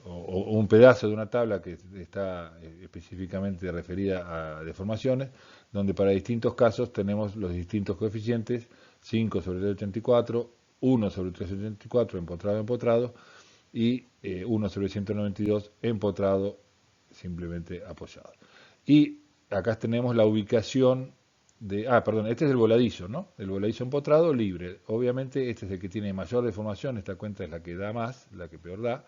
o un pedazo de una tabla que está específicamente referida a deformaciones, donde para distintos casos tenemos los distintos coeficientes, 5 sobre 384, 1 sobre 384 empotrado y 1 sobre 192 empotrado simplemente apoyado. Y acá tenemos la ubicación perdón, este es el voladizo, ¿no? El voladizo empotrado libre. Obviamente este es el que tiene mayor deformación, esta cuenta es la que da más, la que peor da.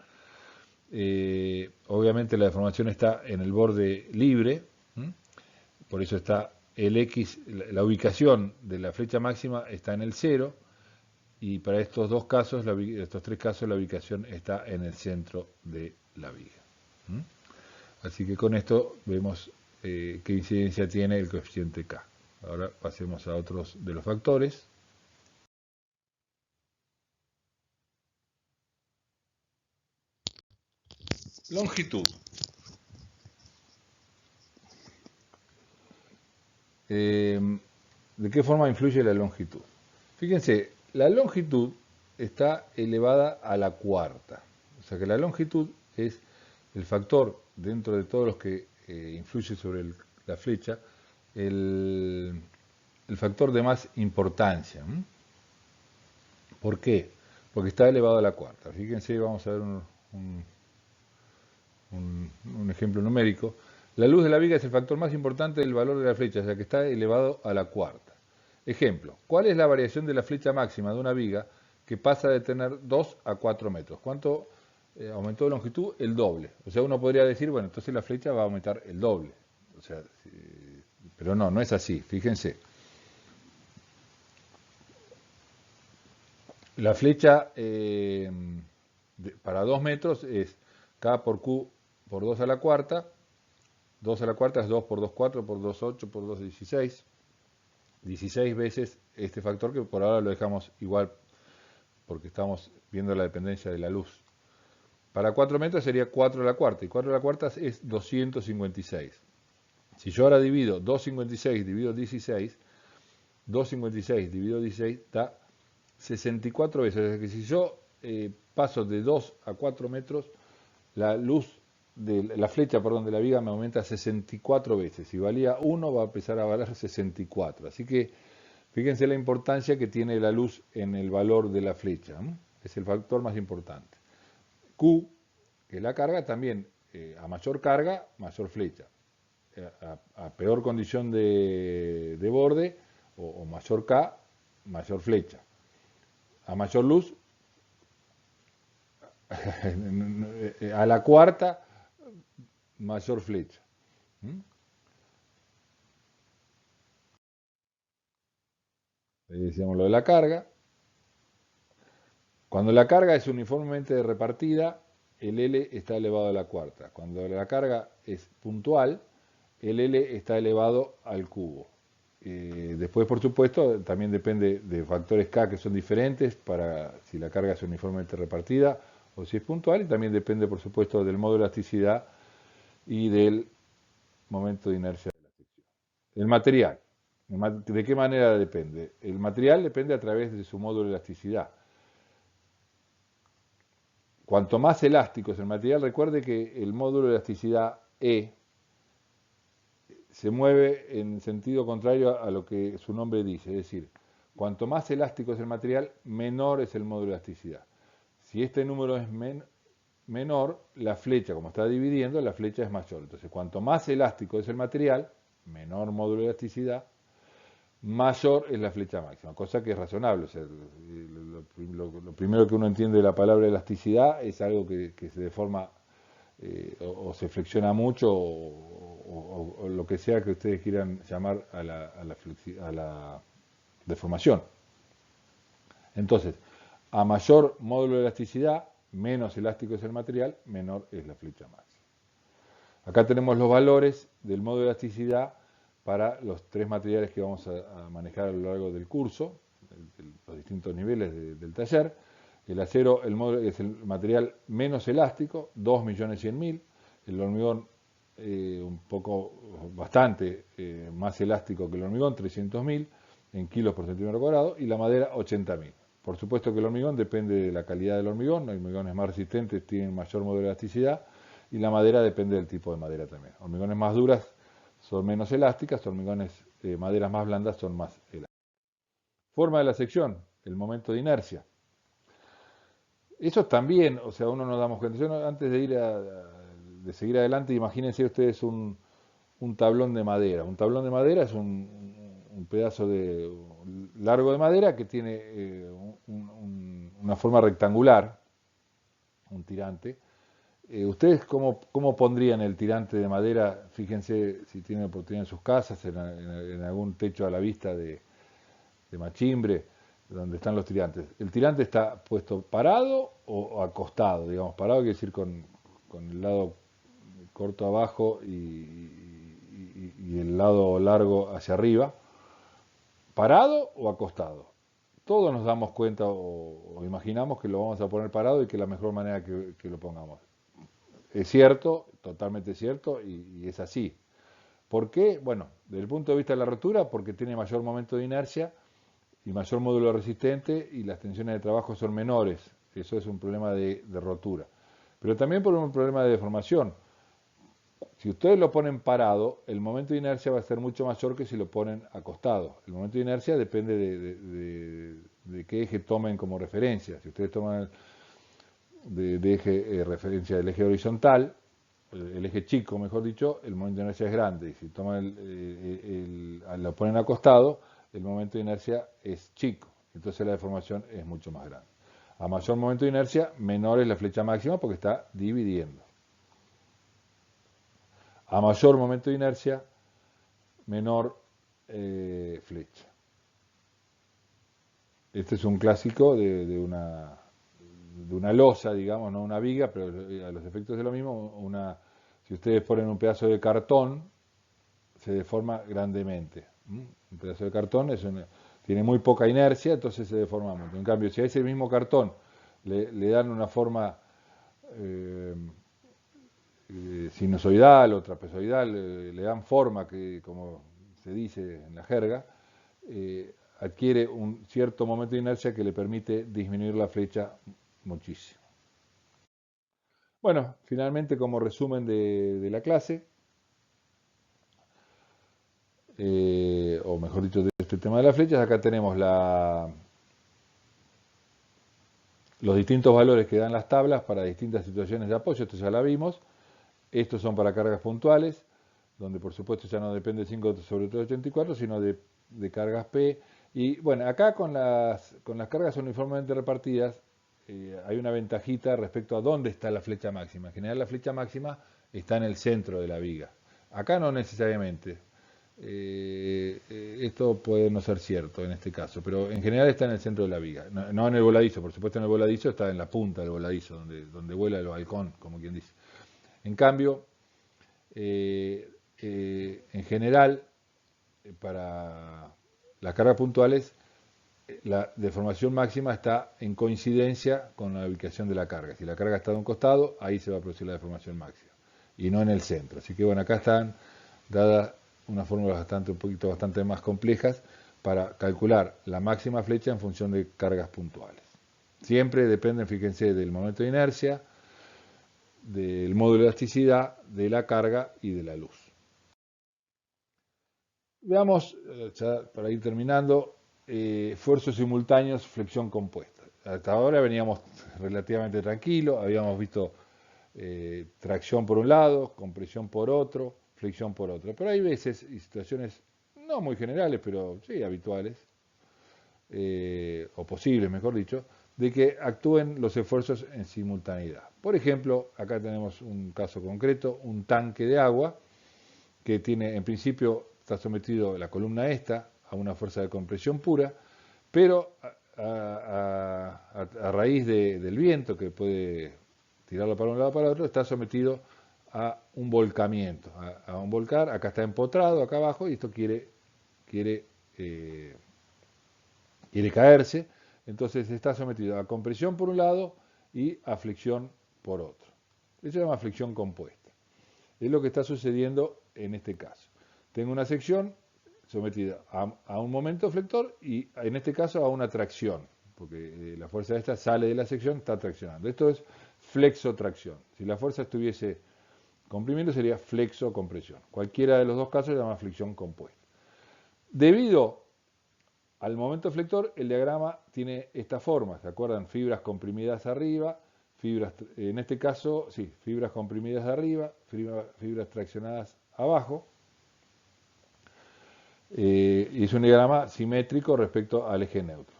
Obviamente la deformación está en el borde libre, por eso está el X, la ubicación de la flecha máxima está en el 0, y para estos dos casos, estos tres casos, la ubicación está en el centro de la viga. Así que con esto vemos qué incidencia tiene el coeficiente K. Ahora pasemos a otros de los factores. Longitud. ¿De qué forma influye la longitud? Fíjense, la longitud está elevada a la cuarta. O sea que la longitud es el factor dentro de todos los que influye sobre la flecha, el factor de más importancia. ¿Por qué? Porque está elevado a la cuarta. Fíjense, vamos a ver un ejemplo numérico. La luz de la viga es el factor más importante del valor de la flecha, ya que está elevado a la cuarta. Ejemplo, ¿cuál es la variación de la flecha máxima de una viga que pasa de tener 2 a 4 metros? ¿Cuánto aumentó de longitud? El doble. O sea, uno podría decir, bueno, entonces la flecha va a aumentar el doble. O sea, pero no es así. Fíjense. La flecha para 2 metros es K por Q por 2 a la cuarta. 2 a la cuarta es 2 por 2, 4 por 2, 8 por 2, 16. 16 veces este factor que por ahora lo dejamos igual porque estamos viendo la dependencia de la luz. Para 4 metros sería 4 a la cuarta y 4 a la cuarta es 256. Si yo ahora divido 256 dividido 16, 256 dividido 16 da 64 veces. Es decir, que si yo paso de 2 a 4 metros, la luz de la flecha, perdón, de la viga me aumenta 64 veces. Si valía 1, va a empezar a valer 64. Así que fíjense la importancia que tiene la luz en el valor de la flecha. Es el factor más importante. Q, que es la carga, también a mayor carga, mayor flecha. A peor condición de borde o mayor K, mayor flecha. A mayor luz, a la cuarta, mayor flecha. Decíamos lo de la carga. Cuando la carga es uniformemente repartida, el L está elevado a la cuarta. Cuando la carga es puntual, el L está elevado al cubo. Después, por supuesto, también depende de factores K que son diferentes para si la carga es uniformemente repartida o si es puntual, y también depende, por supuesto, del modo de elasticidad y del momento de inercia de la sección. El material. ¿De qué manera depende? El material depende a través de su módulo de elasticidad. Cuanto más elástico es el material, recuerde que el módulo de elasticidad E se mueve en sentido contrario a lo que su nombre dice, es decir, cuanto más elástico es el material, menor es el módulo de elasticidad. Si este número es menor, la flecha, como está dividiendo, la flecha es mayor. Entonces, cuanto más elástico es el material, menor módulo de elasticidad, mayor es la flecha máxima, cosa que es razonable. O sea, lo primero que uno entiende de la palabra elasticidad es algo que se deforma o se flexiona mucho o lo que sea que ustedes quieran llamar a la deformación. Entonces, a mayor módulo de elasticidad, menos elástico es el material, menor es la flecha máxima. Acá tenemos los valores del módulo de elasticidad para los tres materiales que vamos a manejar a lo largo del curso, los distintos niveles del taller. El acero es el material menos elástico, 2.100.000. El hormigón bastante más elástico que el hormigón, 300.000 en kilos por centímetro cuadrado, y la madera 80.000. Por supuesto que el hormigón depende de la calidad del hormigón, los hormigones más resistentes tienen mayor módulo de elasticidad, y la madera depende del tipo de madera también. Hormigones más duras son menos elásticas, hormigones, maderas más blandas son más elásticas. Forma de la sección, el momento de inercia. Eso también, o sea, uno nos damos cuenta. Antes de seguir adelante, imagínense ustedes un tablón de madera. Un tablón de madera es un pedazo largo de madera que tiene una forma rectangular, un tirante. ¿Ustedes cómo pondrían el tirante de madera? Fíjense si tienen oportunidad en sus casas, en algún techo a la vista de machimbre, donde están los tirantes. ¿El tirante está puesto parado o acostado? Digamos, parado quiere decir con el lado corto abajo y el lado largo hacia arriba. ¿Parado o acostado? Todos nos damos cuenta o imaginamos que lo vamos a poner parado y que es la mejor manera que lo pongamos. Es cierto, totalmente cierto, y es así. ¿Por qué? Bueno, desde el punto de vista de la rotura, porque tiene mayor momento de inercia y mayor módulo resistente y las tensiones de trabajo son menores. Eso es un problema de rotura. Pero también por un problema de deformación. Si ustedes lo ponen parado, el momento de inercia va a ser mucho mayor que si lo ponen acostado. El momento de inercia depende de qué eje tomen como referencia. Si ustedes toman de eje referencia del eje horizontal, el eje chico, mejor dicho, el momento de inercia es grande. Y si toman lo ponen acostado, el momento de inercia es chico. Entonces la deformación es mucho más grande. A mayor momento de inercia, menor es la flecha máxima porque está dividiendo. A mayor momento de inercia, menor flecha. Este es un clásico de una losa, digamos, no una viga, pero a los efectos de lo mismo, si ustedes ponen un pedazo de cartón, se deforma grandemente. Un pedazo de cartón tiene muy poca inercia, entonces se deforma mucho. En cambio, si a ese mismo cartón le dan una forma sinusoidal o trapezoidal, le dan forma que, como se dice en la jerga, adquiere un cierto momento de inercia que le permite disminuir la flecha muchísimo. Bueno, finalmente como resumen de la clase, o mejor dicho de este tema de las flechas, acá tenemos los distintos valores que dan las tablas para distintas situaciones de apoyo, esto ya la vimos. Estos son para cargas puntuales, donde por supuesto ya no depende 5 sobre 384, sino de cargas P. Y bueno, acá con las cargas uniformemente repartidas, hay una ventajita respecto a dónde está la flecha máxima. En general la flecha máxima está en el centro de la viga. Acá no necesariamente. esto puede no ser cierto en este caso, pero en general está en el centro de la viga, no en el voladizo, por supuesto en el voladizo está en la punta del voladizo, donde vuela el balcón, como quien dice. En cambio, en general, para las cargas puntuales, la deformación máxima está en coincidencia con la ubicación de la carga. Si la carga está de un costado, ahí se va a producir la deformación máxima, y no en el centro. Así que bueno, acá están dadas unas fórmulas bastante más complejas para calcular la máxima flecha en función de cargas puntuales. Siempre dependen, fíjense, del momento de inercia, del módulo de elasticidad, de la carga y de la luz. Veamos, ya para ir terminando, esfuerzos simultáneos, flexión compuesta. Hasta ahora veníamos relativamente tranquilos, habíamos visto tracción por un lado, compresión por otro, flexión por otro. Pero hay veces y situaciones no muy generales, pero sí habituales, o posibles, mejor dicho, de que actúen los esfuerzos en simultaneidad. Por ejemplo, acá tenemos un caso concreto, un tanque de agua que tiene, en principio, está sometido la columna esta a una fuerza de compresión pura, pero a raíz del viento que puede tirarlo para un lado o para otro, está sometido a un volcamiento, a un volcar. Acá está empotrado, acá abajo, y esto quiere caerse. Entonces está sometido a compresión por un lado y a flexión por otro. Eso se llama flexión compuesta. Es lo que está sucediendo en este caso. Tengo una sección sometida a un momento flector y en este caso a una tracción, porque la fuerza esta sale de la sección, está traccionando. Esto es flexotracción. Si la fuerza estuviese comprimiendo sería flexocompresión. Cualquiera de los dos casos se llama flexión compuesta. Debido al momento flector, el diagrama tiene esta forma. ¿Se acuerdan? Fibras comprimidas arriba, fibras, en este caso, sí, fibras comprimidas arriba, fibras traccionadas abajo. Y es un diagrama simétrico respecto al eje neutro.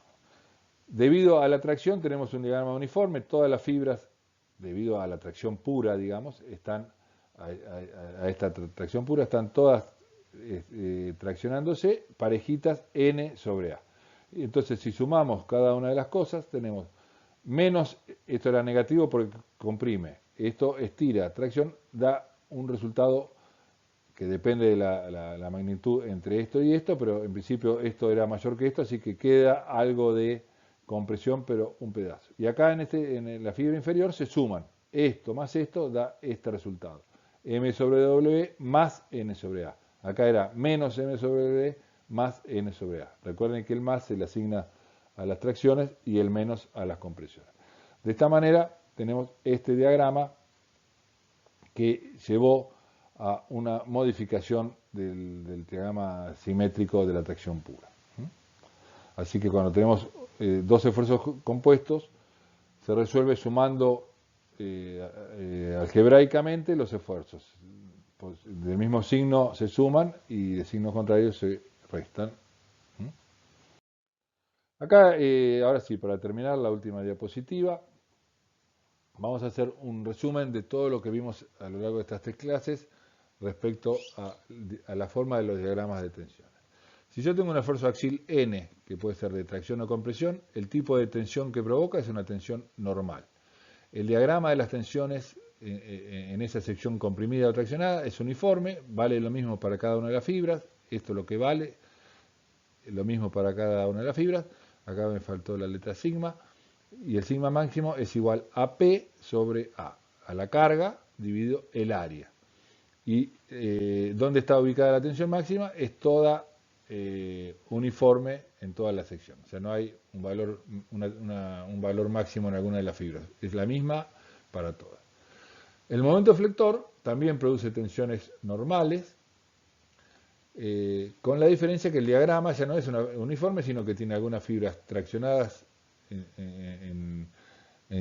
Debido a la tracción tenemos un diagrama uniforme, todas las fibras, debido a la tracción pura, digamos, están a esta tracción pura, están todas traccionándose parejitas n sobre a. Y entonces si sumamos cada una de las cosas tenemos menos, esto era negativo porque comprime, esto estira, tracción, da un resultado que depende de la magnitud entre esto y esto, pero en principio esto era mayor que esto, así que queda algo de compresión, pero un pedazo. Y acá en la fibra inferior se suman, esto más esto da este resultado, m sobre w más n sobre a. Acá era menos m sobre w más n sobre a. Recuerden que el más se le asigna a las tracciones y el menos a las compresiones. De esta manera tenemos este diagrama que llevó a una modificación del diagrama simétrico de la tracción pura. Así que cuando tenemos dos esfuerzos compuestos, se resuelve sumando algebraicamente los esfuerzos. Pues, del mismo signo se suman y de signos contrarios se restan. Acá, ahora sí, para terminar la última diapositiva, vamos a hacer un resumen de todo lo que vimos a lo largo de estas 3 clases respecto a la forma de los diagramas de tensiones. Si yo tengo un esfuerzo axial N, que puede ser de tracción o compresión, el tipo de tensión que provoca es una tensión normal. El diagrama de las tensiones en esa sección comprimida o traccionada es uniforme, vale lo mismo para cada una de las fibras, esto es lo que vale, lo mismo para cada una de las fibras, acá me faltó la letra sigma, y el sigma máximo es igual a P sobre a la carga dividido el área. Y donde está ubicada la tensión máxima es toda uniforme en toda la sección. O sea, no hay un valor máximo en alguna de las fibras. Es la misma para todas. El momento flector también produce tensiones normales, con la diferencia que el diagrama ya no es uniforme, sino que tiene algunas fibras traccionadas en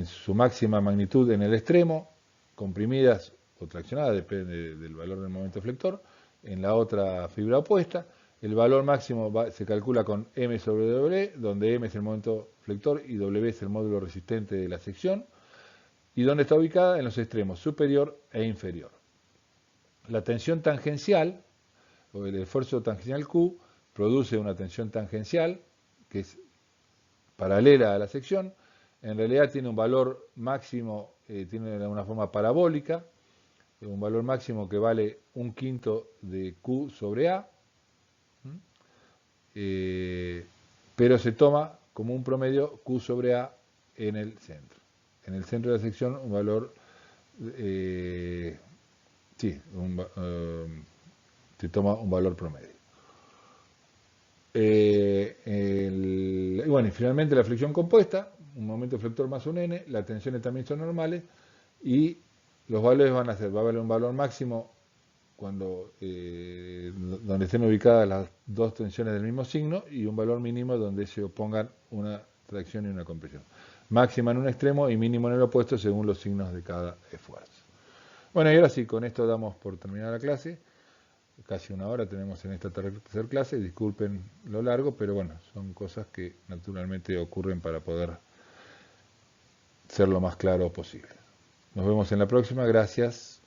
su máxima magnitud en el extremo, comprimidas o traccionadas, depende del valor del momento flector, en la otra fibra opuesta. El valor máximo se calcula con m sobre w, donde m es el momento flector y w es el módulo resistente de la sección, y donde está ubicada en los extremos superior e inferior. La tensión tangencial o el esfuerzo tangencial Q produce una tensión tangencial que es paralela a la sección. En realidad tiene un valor máximo, tiene una forma parabólica, un valor máximo que vale 1/5 de Q sobre A, pero se toma como un promedio Q sobre A en el centro. En el centro de la sección un valor, se toma un valor promedio. Bueno, y finalmente la flexión compuesta, un momento flector más un n, las tensiones también son normales y los valores van a ser, va a haber un valor máximo cuando donde estén ubicadas las dos tensiones del mismo signo y un valor mínimo donde se opongan una tracción y una compresión. Máxima en un extremo y mínimo en el opuesto según los signos de cada esfuerzo. Bueno, y ahora sí, con esto damos por terminada la clase. Casi una hora tenemos en esta tercera clase, disculpen lo largo, pero bueno, son cosas que naturalmente ocurren para poder ser lo más claro posible. Nos vemos en la próxima, gracias.